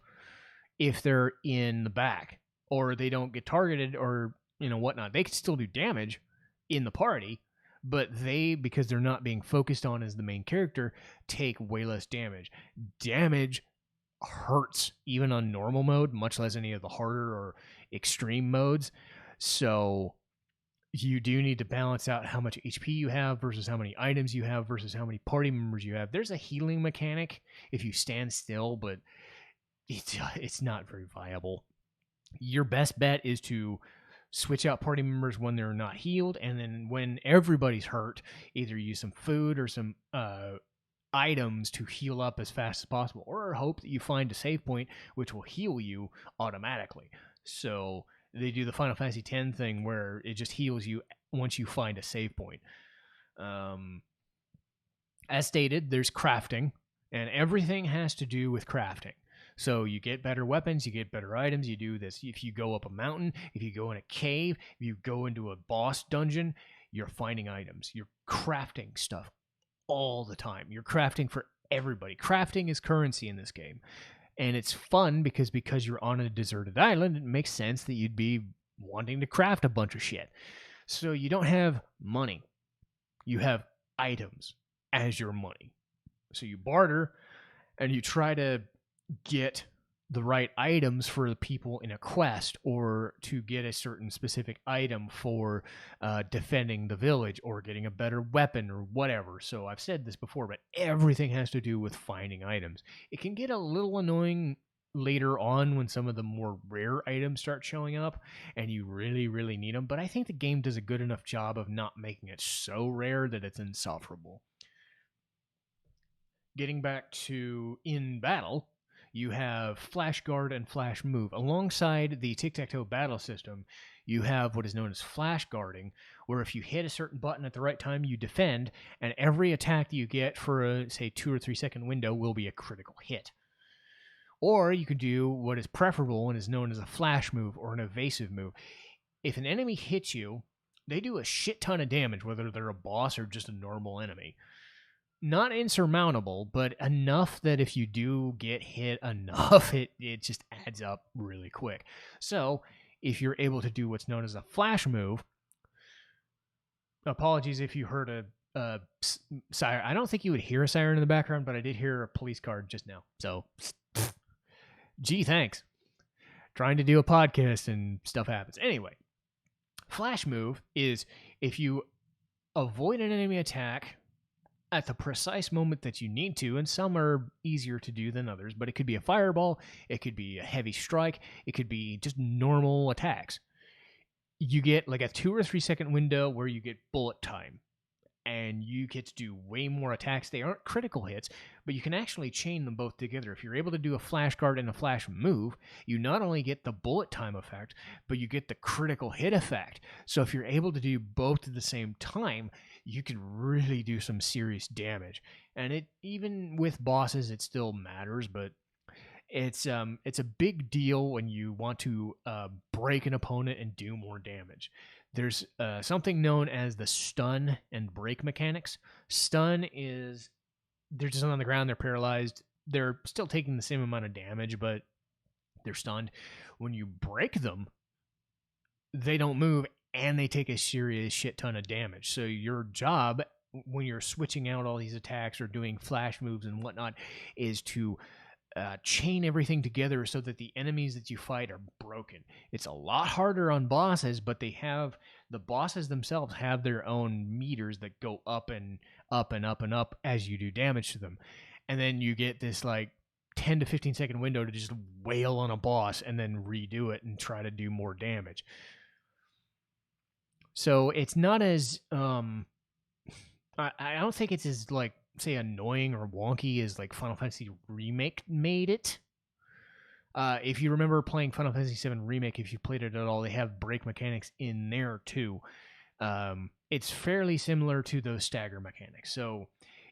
if they're in the back, or they don't get targeted, or whatnot. They can still do damage in the party, but they, because they're not being focused on as the main character, take way less damage. Damage hurts even on normal mode, much less any of the harder or extreme modes. So you do need to balance out how much HP you have versus how many items you have versus how many party members you have. There's a healing mechanic if you stand still, but it's not very viable. Your best bet is to switch out party members when they're not healed, and then when everybody's hurt, either use some food or some items to heal up as fast as possible, or hope that you find a save point which will heal you automatically. So they do the Final Fantasy X thing where it just heals you once you find a save point. As stated, there's crafting, and everything has to do with crafting. So you get better weapons, you get better items, you do this. If you go up a mountain, if you go in a cave, if you go into a boss dungeon, you're finding items. You're crafting stuff all the time. You're crafting for everybody. Crafting is currency in this game. And it's fun because you're on a deserted island, it makes sense that you'd be wanting to craft a bunch of shit. So you don't have money. You have items as your money. So you barter and you try to get the right items for the people in a quest, or to get a certain specific item for defending the village, or getting a better weapon, or whatever. So I've said this before, but everything has to do with finding items. It can get a little annoying later on when some of the more rare items start showing up and you really, really need them, but I think the game does a good enough job of not making it so rare that it's insufferable. Getting back to in battle, you have Flash Guard and Flash Move. Alongside the tic-tac-toe battle system, you have what is known as Flash Guarding, where if you hit a certain button at the right time, you defend, and every attack that you get for a, say, 2 or 3 second window will be a critical hit. Or you can do what is preferable and is known as a Flash Move or an Evasive Move. If an enemy hits you, they do a shit ton of damage, whether they're a boss or just a normal enemy. Not insurmountable, but enough that if you do get hit enough, it just adds up really quick. So, if you're able to do what's known as a flash move, apologies if you heard a siren. I don't think you would hear a siren in the background, but I did hear a police car just now. So, gee, thanks. Trying to do a podcast and stuff happens. Anyway, flash move is if you avoid an enemy attack at the precise moment that you need to, and some are easier to do than others, but it could be a fireball, it could be a heavy strike, it could be just normal attacks. You get like a 2 or 3 second window where you get bullet time, and you get to do way more attacks. They aren't critical hits, but you can actually chain them both together. If you're able to do a flash guard and a flash move, you not only get the bullet time effect, but you get the critical hit effect. So if you're able to do both at the same time, you can really do some serious damage. And it, even with bosses, it still matters, but it's a big deal when you want to break an opponent and do more damage. There's something known as the stun and break mechanics. Stun is they're just on the ground, they're paralyzed, they're still taking the same amount of damage, but they're stunned. When you break them, they don't move and they take a serious shit ton of damage. So your job when you're switching out all these attacks or doing flash moves and whatnot is to chain everything together so that the enemies that you fight are broken. It's a lot harder on bosses, but the bosses themselves have their own meters that go up and up and up and up as you do damage to them. And then you get this like 10 to 15 second window to just wail on a boss and then redo it and try to do more damage. So it's not as I don't think it's as like, say, annoying or wonky as like Final Fantasy Remake made it. If you remember playing Final Fantasy VII Remake, if you played it at all, they have break mechanics in there too. It's fairly similar to those stagger mechanics. So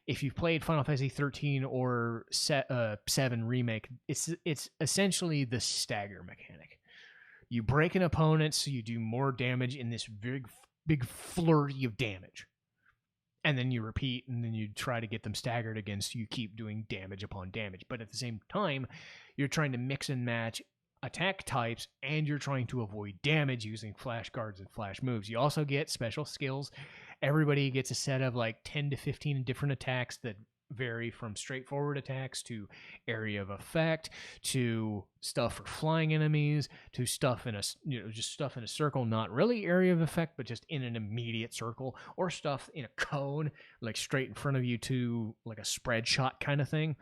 if you've played Final Fantasy 13 or 7 Remake, it's essentially the stagger mechanic. You break an opponent so you do more damage in this big flurry of damage. And then you repeat, and then you try to get them staggered again, so you keep doing damage upon damage. But at the same time, you're trying to mix and match attack types, and you're trying to avoid damage using flash guards and flash moves. You also get special skills. Everybody gets a set of like 10 to 15 different attacks that vary from straightforward attacks to area of effect to stuff for flying enemies to stuff in a just stuff in a circle, not really area of effect but just in an immediate circle, or stuff in a cone like straight in front of you to like a spread shot kind of thing.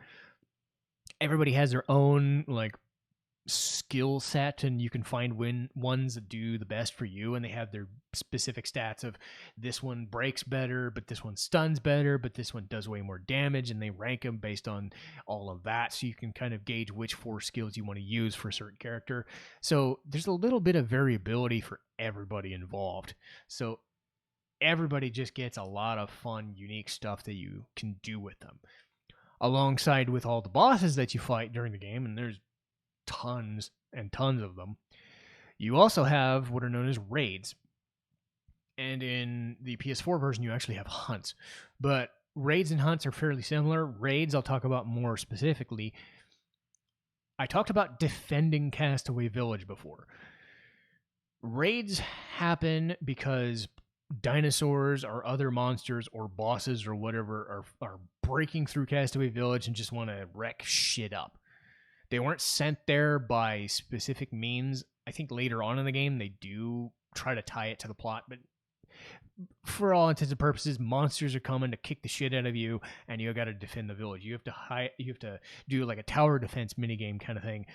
Everybody has their own like skill set, and you can find ones that do the best for you, and they have their specific stats of this one breaks better, but this one stuns better, but this one does way more damage, and they rank them based on all of that, so you can kind of gauge which 4 skills you want to use for a certain character. So there's a little bit of variability for everybody involved. So everybody just gets a lot of fun, unique stuff that you can do with them. Alongside with all the bosses that you fight during the game, and there's tons and tons of them, you also have what are known as raids. And in the PS4 version, you actually have hunts. But raids and hunts are fairly similar. Raids, I'll talk about more specifically. I talked about defending Castaway Village before. Raids happen because dinosaurs or other monsters or bosses or whatever are breaking through Castaway Village and just want to wreck shit up. They weren't sent there by specific means. I think later on in the game they do try to tie it to the plot, but for all intents and purposes, monsters are coming to kick the shit out of you, and you got to defend the village. You have to do like a tower defense minigame kind of thing.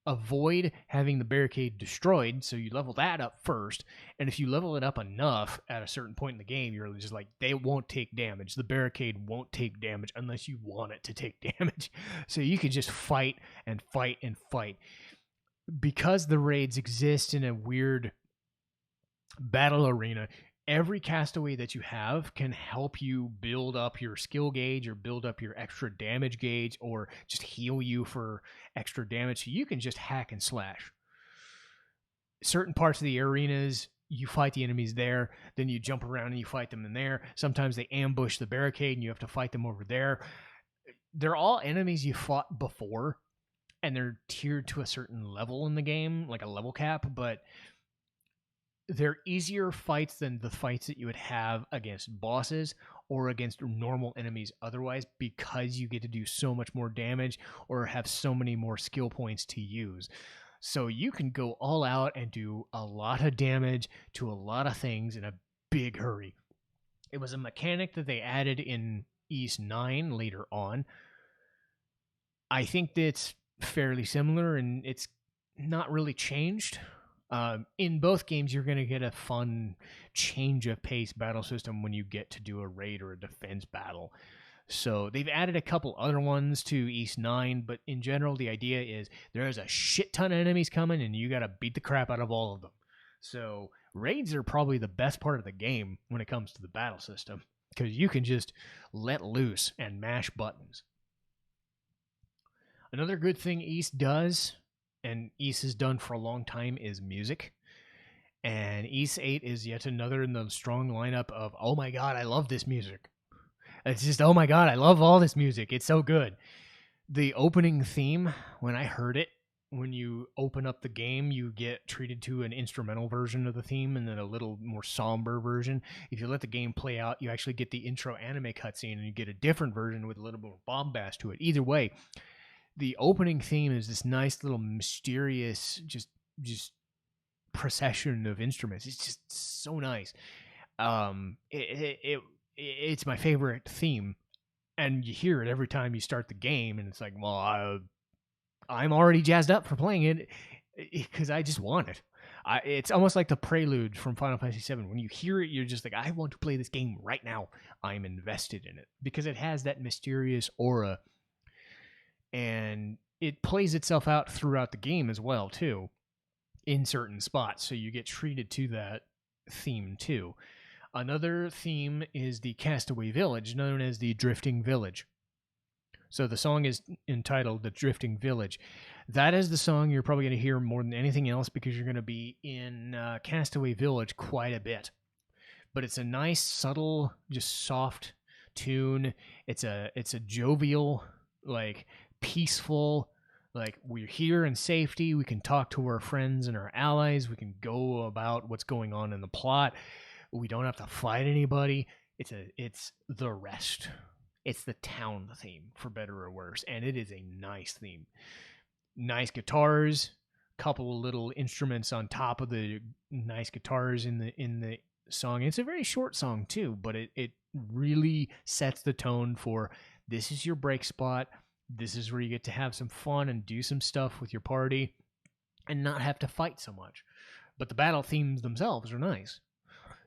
Avoid having the barricade destroyed, so you level that up first, and if you level it up enough at a certain point in the game, you're just like, they won't take damage. The barricade won't take damage unless you want it to take damage. So you can just fight and fight and fight. Because the raids exist in a weird battle arena, every castaway that you have can help you build up your skill gauge or build up your extra damage gauge or just heal you for extra damage. So you can just hack and slash. Certain parts of the arenas, you fight the enemies there, then you jump around and you fight them in there. Sometimes they ambush the barricade and you have to fight them over there. They're all enemies you fought before, and they're tiered to a certain level in the game, like a level cap, but they're easier fights than the fights that you would have against bosses or against normal enemies otherwise, because you get to do so much more damage or have so many more skill points to use. So you can go all out and do a lot of damage to a lot of things in a big hurry. It was a mechanic that they added in Ys IX later on. I think that's fairly similar, and it's not really changed. In both games, you're going to get a fun change of pace battle system when you get to do a raid or a defense battle. So they've added a couple other ones to Ys IX, but in general, the idea is there's a shit ton of enemies coming, and you got to beat the crap out of all of them. So raids are probably the best part of the game when it comes to the battle system, because you can just let loose and mash buttons. Another good thing Ys does, and Ys has done for a long time, is music. And Ys VIII is yet another in the strong lineup of, oh my god, I love this music. It's just, oh my god, I love all this music. It's so good. The opening theme, when I heard it, when you open up the game, you get treated to an instrumental version of the theme and then a little more somber version. If you let the game play out, you actually get the intro anime cutscene and you get a different version with a little more bombast to it. Either way, the opening theme is this nice little mysterious, just procession of instruments. It's just so nice. It's my favorite theme, and you hear it every time you start the game, and it's like, well, I'm already jazzed up for playing it because I just want it. It's almost like the prelude from Final Fantasy VII. When you hear it, you're just like, I want to play this game right now. I'm invested in it because it has that mysterious aura. And it plays itself out throughout the game as well, too, in certain spots. So you get treated to that theme, too. Another theme is the Castaway Village, known as the Drifting Village. So the song is entitled The Drifting Village. That is the song you're probably going to hear more than anything else because you're going to be in Castaway Village quite a bit. But it's a nice, subtle, just soft tune. It's a jovial, like, peaceful, like, we're here in safety, we can talk to our friends and our allies, we can go about what's going on in the plot, we don't have to fight anybody. It's the rest. It's the town theme, for better or worse, and it is a nice theme. Nice guitars, couple little instruments on top of the nice guitars in the song. It's a very short song too, but it really sets the tone for this is your break spot. This is where you get to have some fun and do some stuff with your party and not have to fight so much. But the battle themes themselves are nice.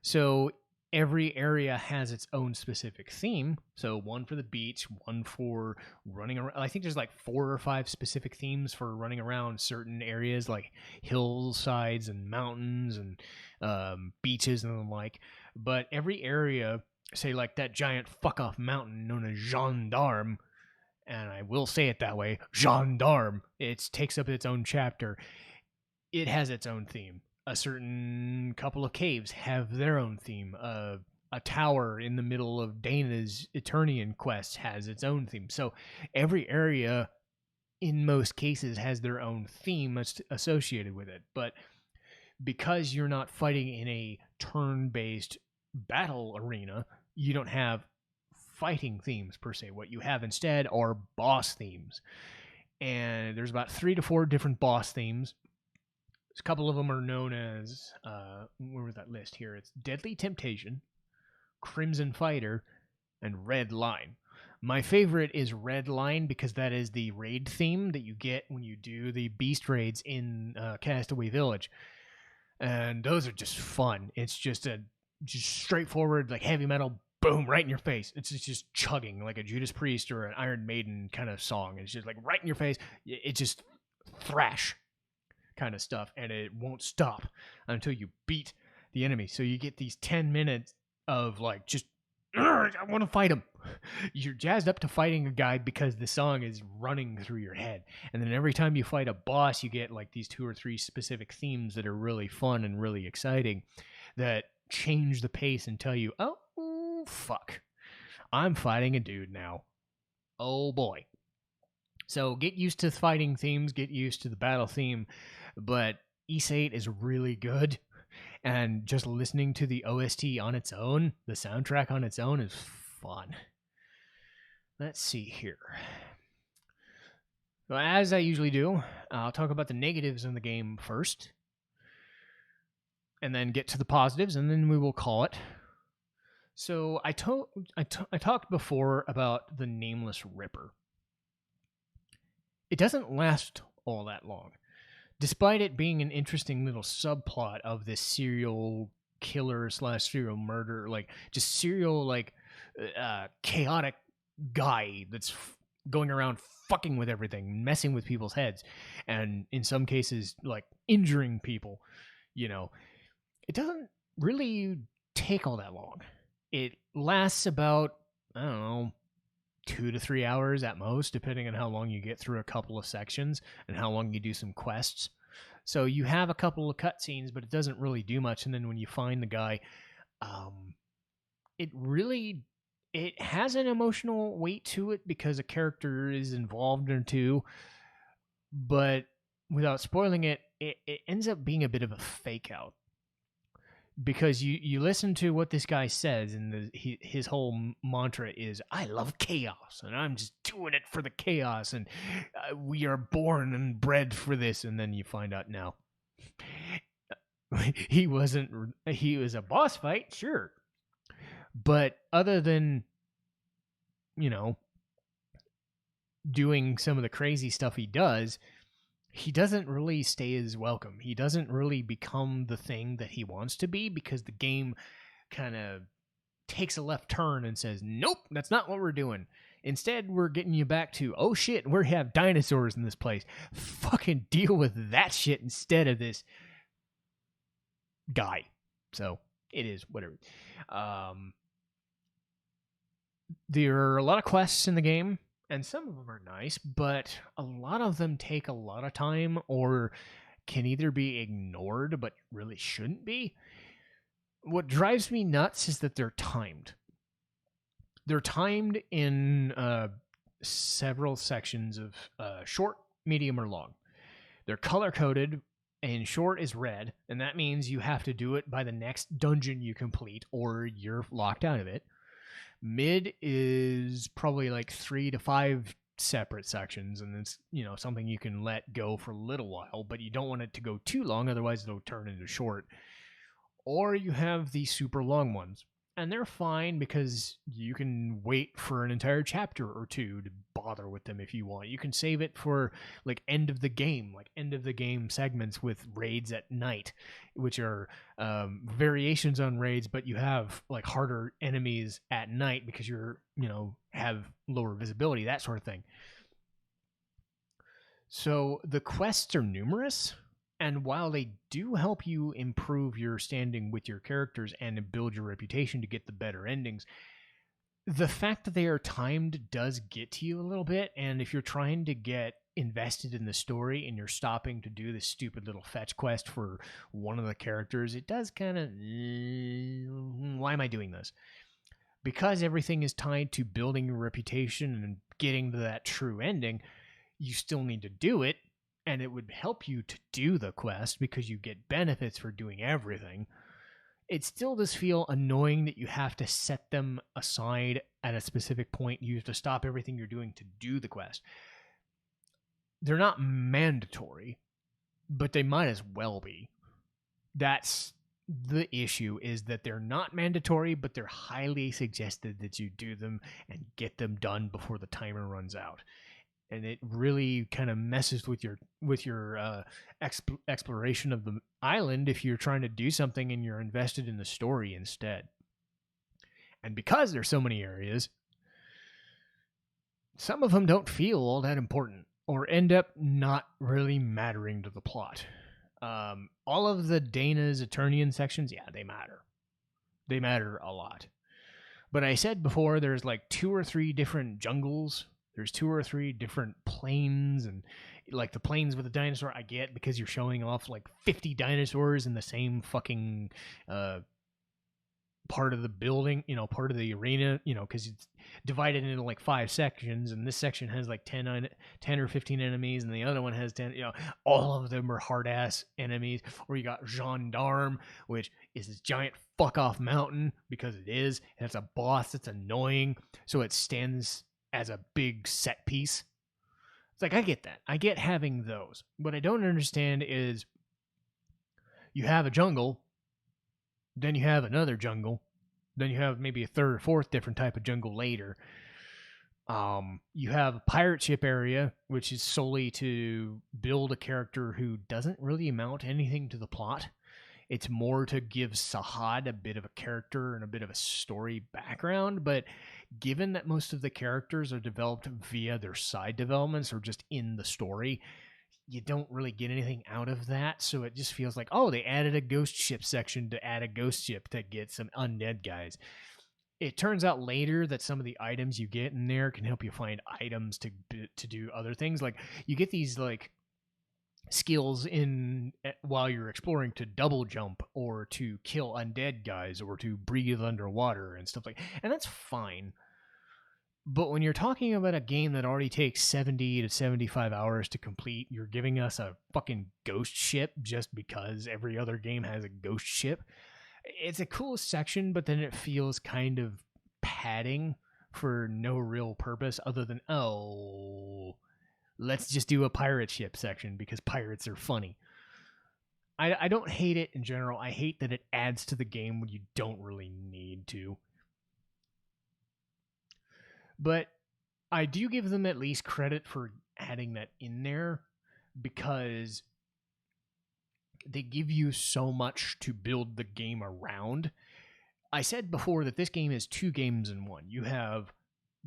So every area has its own specific theme. So one for the beach, one for running around. I think there's like 4 or 5 specific themes for running around certain areas, like hillsides and mountains and beaches and the like. But every area, say like that giant fuck off mountain known as Gendarme, and I will say it that way, Gendarme, it takes up its own chapter. It has its own theme. A certain couple of caves have their own theme. A tower in the middle of Dana's Eternian quest has its own theme. So every area, in most cases, has their own theme associated with it. But because you're not fighting in a turn-based battle arena, you don't have fighting themes per se. What you have instead are boss themes. And there's about 3 to 4 different boss themes. A couple of them are known as, where was that list here? It's Deadly Temptation, Crimson Fighter, and Red Line. My favorite is Red Line because that is the raid theme that you get when you do the beast raids in Castaway Village. And those are just fun. It's just straightforward, like heavy metal, boom, right in your face. It's just chugging like a Judas Priest or an Iron Maiden kind of song. It's just like right in your face. It's just thrash kind of stuff, and it won't stop until you beat the enemy. So you get these 10 minutes of like just I want to fight him. You're jazzed up to fighting a guy because the song is running through your head. And then every time you fight a boss, you get like these 2 or 3 specific themes that are really fun and really exciting that change the pace and tell you, oh fuck, I'm fighting a dude now. Oh boy. So get used to fighting themes, get used to the battle theme, but Ys VIII is really good, and just listening to the OST on its own, the soundtrack on its own, is fun. Let's see here. So as I usually do, I'll talk about the negatives in the game first, and then get to the positives, and then we will call it. So I talked before about the Nameless Ripper. It doesn't last all that long. Despite it being an interesting little subplot of this serial killer / serial murder, like just serial, like chaotic guy that's going around fucking with everything, messing with people's heads, and in some cases, like injuring people, you know, it doesn't really take all that long. It lasts about, I don't know, 2 to 3 hours at most, depending on how long you get through a couple of sections and how long you do some quests. So you have a couple of cutscenes, but it doesn't really do much. And then when you find the guy, it has an emotional weight to it because a character is involved or two. But without spoiling it, it ends up being a bit of a fake out. Because you listen to what this guy says, and his whole mantra is, I love chaos, and I'm just doing it for the chaos, and we are born and bred for this. And then you find out, no. He was a boss fight, sure. But other than, you know, doing some of the crazy stuff he does, he doesn't really stay as welcome. He doesn't really become the thing that he wants to be because the game kind of takes a left turn and says, nope, that's not what we're doing. Instead, we're getting you back to, oh shit, we have dinosaurs in this place. Fucking deal with that shit instead of this guy. So it is whatever. There are a lot of quests in the game. And some of them are nice, but a lot of them take a lot of time or can either be ignored but really shouldn't be. What drives me nuts is that they're timed. They're timed in several sections of short, medium, or long. They're color-coded, and short is red, and that means you have to do it by the next dungeon you complete or you're locked out of it. Mid is probably like 3 to 5 separate sections, and it's, you know, something you can let go for a little while, but you don't want it to go too long, otherwise it'll turn into short. Or you have the super long ones, and they're fine because you can wait for an entire chapter or two to bother with them if you want. You can save it for like end of the game segments with raids at night, which are variations on raids, but you have like harder enemies at night because you're, have lower visibility, that sort of thing. So the quests are numerous, and while they do help you improve your standing with your characters and build your reputation to get the better endings, the fact that they are timed does get to you a little bit. And if you're trying to get invested in the story and you're stopping to do this stupid little fetch quest for one of the characters, it does kind of, why am I doing this? Because everything is tied to building your reputation and getting to that true ending, you still need to do it, and it would help you to do the quest because you get benefits for doing everything. It still does feel annoying that you have to set them aside at a specific point. You have to stop everything you're doing to do the quest. They're not mandatory, but they might as well be. That's the issue, is that they're not mandatory, but they're highly suggested that you do them and get them done before the timer runs out. And it really kind of messes with your exploration of the island if you're trying to do something and you're invested in the story instead. And because there's so many areas, some of them don't feel all that important or end up not really mattering to the plot. All of the Dana's Eternian sections, yeah, they matter. They matter a lot. But I said before, there's like 2 or 3 different jungles. There's 2 or 3 different planes, and like the planes with the dinosaur I get because you're showing off like 50 dinosaurs in the same fucking part of the building, part of the arena, because it's divided into like 5 sections, and this section has like 10 or 15 enemies, and the other one has 10, all of them are hard-ass enemies. Or you got Gendarme, which is this giant fuck-off mountain, because it is, and it's a boss that's annoying, so it stands as a big set piece. It's like, I get that. I get having those. What I don't understand is you have a jungle, then you have another jungle, then you have maybe a 3rd or 4th different type of jungle later. You have a pirate ship area, which is solely to build a character who doesn't really amount to anything to the plot. It's more to give Sahad a bit of a character and a bit of a story background, but given that most of the characters are developed via their side developments or just in the story, you don't really get anything out of that. So it just feels like, oh, they added a ghost ship section to add a ghost ship to get some undead guys. It turns out later that some of the items you get in there can help you find items to do other things. Like you get these like skills in while you're exploring to double jump or to kill undead guys or to breathe underwater and stuff like, and that's fine. But when you're talking about a game that already takes 70 to 75 hours to complete, you're giving us a fucking ghost ship just because every other game has a ghost ship. It's a cool section, but then it feels kind of padding for no real purpose other than, let's just do a pirate ship section because pirates are funny. I don't hate it in general. I hate that it adds to the game when you don't really need to. But I do give them at least credit for adding that in there because they give you so much to build the game around. I said before that this game is 2 games in one. You have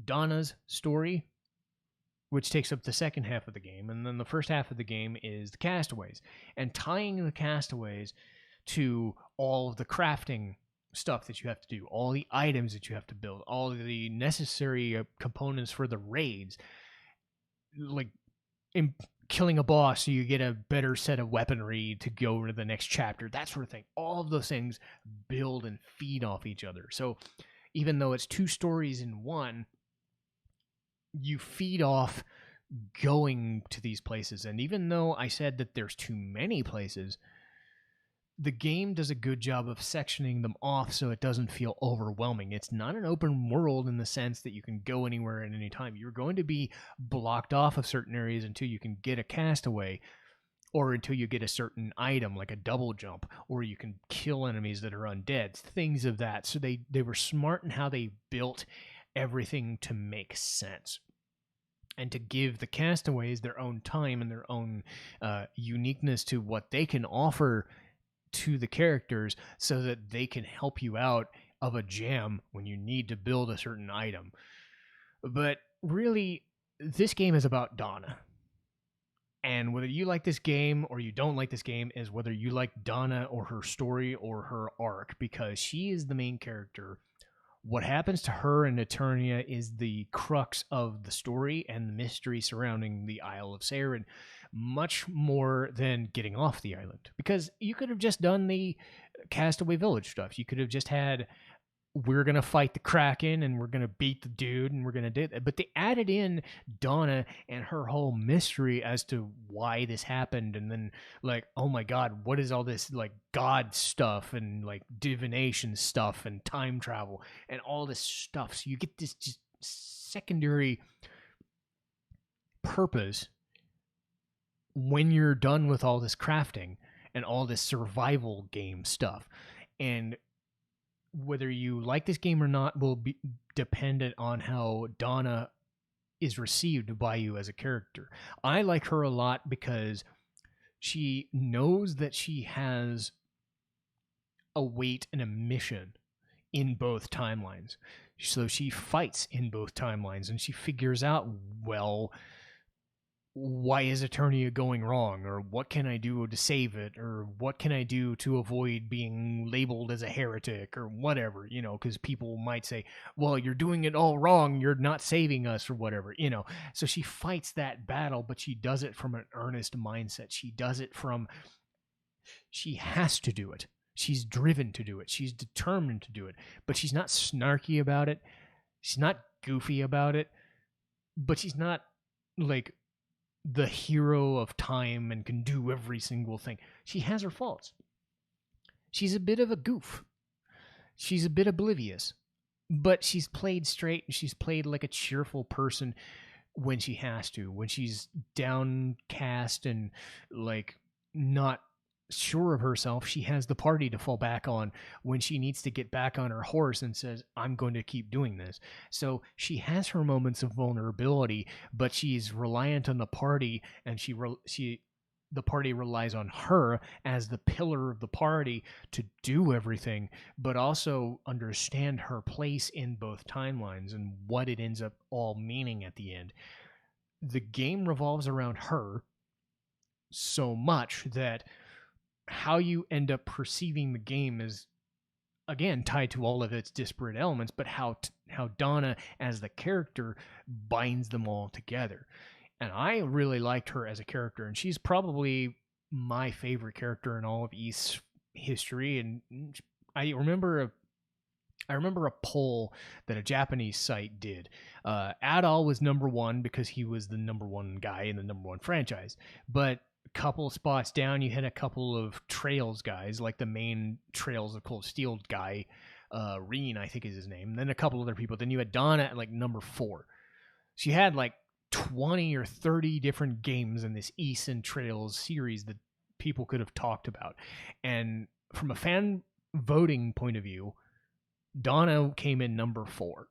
Donna's story, which takes up the second half of the game, and then the first half of the game is the Castaways. And tying the Castaways to all of the crafting stuff that you have to do, all the items that you have to build, all the necessary components for the raids, like killing a boss so you get a better set of weaponry to go to the next chapter, that sort of thing. All of those things build and feed off each other. So even though it's 2 stories in one, you feed off going to these places. And even though I said that there's too many places, the game does a good job of sectioning them off so it doesn't feel overwhelming. It's not an open world in the sense that you can go anywhere at any time. You're going to be blocked off of certain areas until you can get a castaway or until you get a certain item like a double jump, or you can kill enemies that are undead, things of that. So they were smart in how they built everything to make sense. and to give the castaways their own time and their own uniqueness to what they can offer to the characters so that they can help you out of a jam when you need to build a certain item. But really, this game is about Donna. And whether you like this game or you don't like this game is whether you like Donna or her story or her arc, because she is the main character. What happens to her in Eternia is the crux of the story and the mystery surrounding the Isle of Saren, much more than getting off the island. Because you could have just done the Castaway Village stuff. You could have just had, we're going to fight the Kraken and we're going to beat the dude and we're going to do that. But they added in Donna and her whole mystery as to why this happened. And then, like, oh my God, what is all this, like, God stuff and, like, divination stuff and time travel and all this stuff. So you get this just secondary purpose when you're done with all this crafting and all this survival game stuff. And whether you like this game or not will be dependent on how Donna is received by you as a character. I like her a lot because she knows that she has a weight and a mission in both timelines. So she fights in both timelines and she figures out, well, why is Eternia going wrong? Or what can I do to save it? Or what can I do to avoid being labeled as a heretic? Or whatever, you know, because people might say, well, you're doing it all wrong. You're not saving us or whatever, you know. So she fights that battle, but she does it from an earnest mindset. She does it from, she has to do it. She's driven to do it. She's determined to do it. But she's not snarky about it. She's not goofy about it. But she's not, like, the hero of time and can do every single thing. She has her faults. She's a bit of a goof. She's a bit oblivious. But she's played straight and she's played like a cheerful person when she has to. When she's downcast and, like, not sure of herself, she has the party to fall back on when she needs to get back on her horse and says, I'm going to keep doing this. So she has her moments of vulnerability, but she's reliant on the party, and the party relies on her as the pillar of the party to do everything, but also understand her place in both timelines and what it ends up all meaning at the end. The game revolves around her so much that how you end up perceiving the game is, again, tied to all of its disparate elements, but how Donna as the character binds them all together. And I really liked her as a character, and she's probably my favorite character in all of Ys history. And I remember a poll that a Japanese site did. Adol was number one because he was the number one guy in the number one franchise, but couple spots down, you had a couple of Trails guys, like the main Trails of Cold Steel guy, Reen, I think is his name, and then a couple other people. Then you had Donna at, like, number 4. She had, like, 20 or 30 different games in this Ys and Trails series that people could have talked about. And from a fan voting point of view, Donna came in number 4.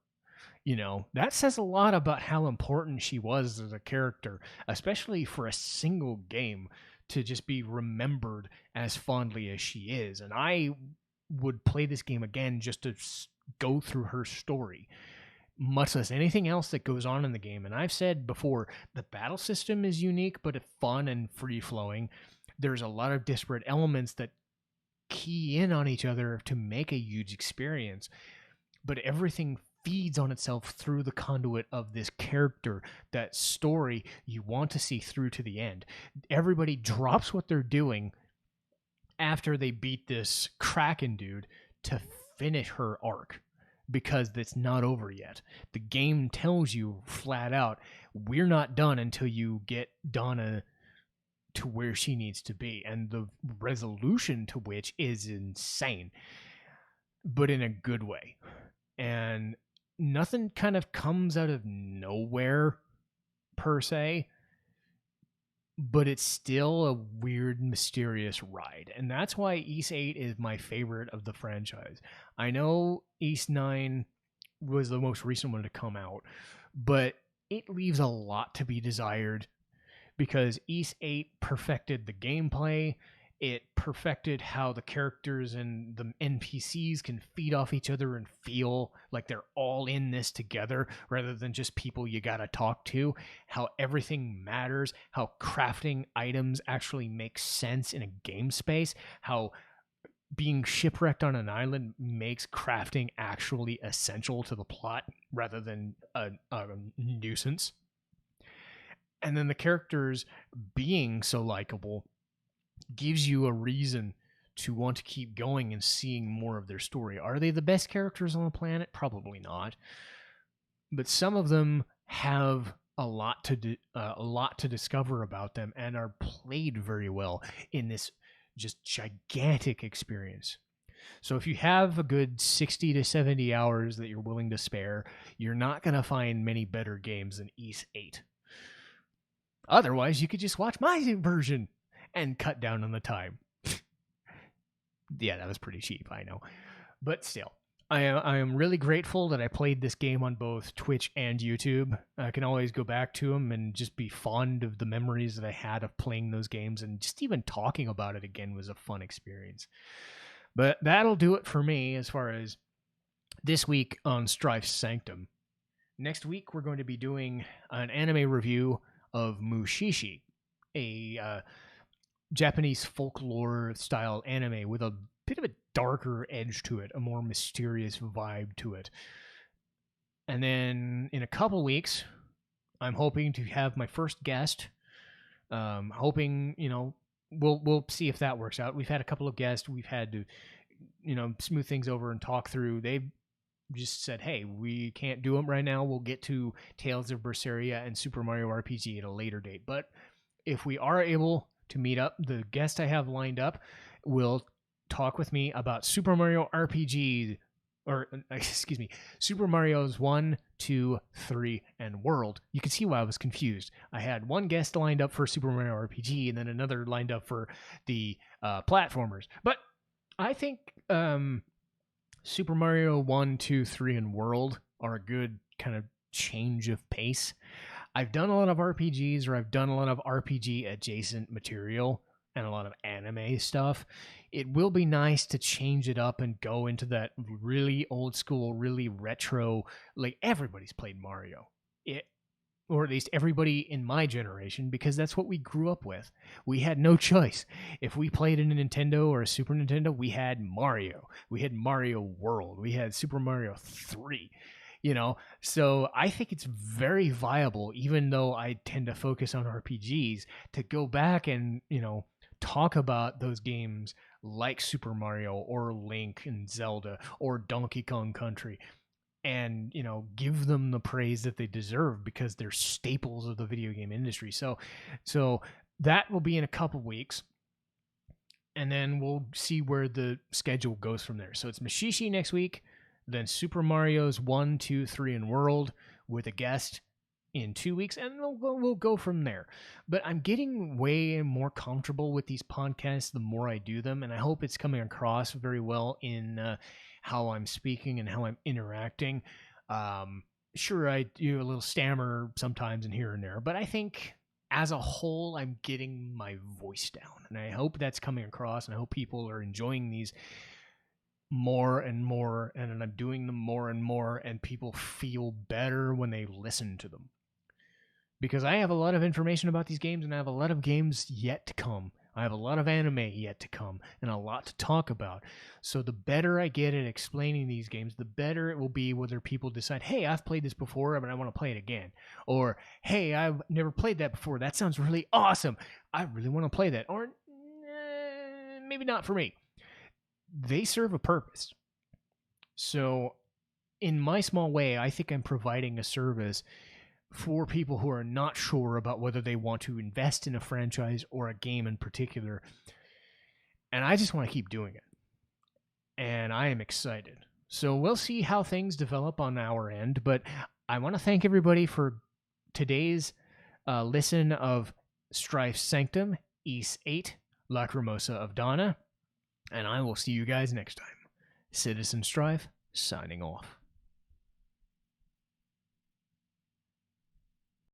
You know, that says a lot about how important she was as a character, especially for a single game to just be remembered as fondly as she is. And I would play this game again just to go through her story, much less anything else that goes on in the game. And I've said before, the battle system is unique, but fun and free-flowing. There's a lot of disparate elements that key in on each other to make a huge experience, but everything feeds on itself through the conduit of this character, that story you want to see through to the end. Everybody drops what they're doing after they beat this Kraken dude to finish her arc, because it's not over yet. The game tells you flat out, we're not done until you get Donna to where she needs to be, and the resolution to which is insane, but in a good way. And nothing kind of comes out of nowhere, per se, but it's still a weird, mysterious ride. And that's why Ys VIII is my favorite of the franchise. I know Ys IX was the most recent one to come out, but it leaves a lot to be desired, because Ys VIII perfected the gameplay. It perfected how the characters and the NPCs can feed off each other and feel like they're all in this together rather than just people you gotta talk to. How everything matters, how crafting items actually makes sense in a game space, how being shipwrecked on an island makes crafting actually essential to the plot rather than a nuisance. And then the characters being so likable gives you a reason to want to keep going and seeing more of their story. Are they the best characters on the planet? Probably not. But some of them have a lot to discover about them and are played very well in this just gigantic experience. So if you have a good 60 to 70 hours that you're willing to spare, you're not going to find many better games than Ys VIII. Otherwise, you could just watch my version and cut down on the time. Yeah, that was pretty cheap, I know. But still, I am really grateful that I played this game on both Twitch and YouTube. I can always go back to them and just be fond of the memories that I had of playing those games, and just even talking about it again was a fun experience. But that'll do it for me as far as this week on Strife's Sanctum. Next week, we're going to be doing an anime review of Mushi-Shi, a Japanese folklore-style anime with a bit of a darker edge to it, a more mysterious vibe to it. And then in a couple weeks, I'm hoping to have my first guest. Hoping, we'll see if that works out. We've had a couple of guests. We've had to, smooth things over and talk through. They've just said, hey, we can't do them right now. We'll get to Tales of Berseria and Super Mario RPG at a later date. But if we are able to meet up, the guest I have lined up will talk with me about Super Mario RPG, Super Mario's 1, 2, 3, and World. You can see why I was confused. I had one guest lined up for Super Mario RPG and then another lined up for the platformers. But I think Super Mario 1, 2, 3, and World are a good kind of change of pace. I've done a lot of RPGs, or I've done a lot of RPG adjacent material and a lot of anime stuff. It will be nice to change it up and go into that really old school, really retro, like everybody's played Mario. Or at least everybody in my generation, because that's what we grew up with. We had no choice. If we played in a Nintendo or a Super Nintendo, we had Mario. We had Mario World. We had Super Mario 3. So I think it's very viable, even though I tend to focus on RPGs, to go back and, talk about those games like Super Mario or Link and Zelda or Donkey Kong Country, and give them the praise that they deserve, because they're staples of the video game industry. So that will be in a couple weeks, and then we'll see where the schedule goes from there. So it's Mushi-Shi next week, then Super Mario's 1, 2, 3, and World with a guest in 2 weeks, and we'll go from there. But I'm getting way more comfortable with these podcasts the more I do them, and I hope it's coming across very well in how I'm speaking and how I'm interacting. Sure, I do a little stammer sometimes and here and there, but I think as a whole, I'm getting my voice down, and I hope that's coming across, and I hope people are enjoying these more and more, and I'm doing them more and more, and people feel better when they listen to them. Because I have a lot of information about these games, and I have a lot of games yet to come. I have a lot of anime yet to come, and a lot to talk about. So the better I get at explaining these games, the better it will be, whether people decide, hey, I've played this before, but I want to play it again. Or, hey, I've never played that before. That sounds really awesome. I really want to play that. Or, maybe not for me. They serve a purpose. So in my small way, I think I'm providing a service for people who are not sure about whether they want to invest in a franchise or a game in particular. And I just want to keep doing it. And I am excited. So we'll see how things develop on our end. But I want to thank everybody for today's listen of Strife's Sanctum, Ys VIII, Lacrimosa of Donna. And I will see you guys next time. Citizen Strife, signing off.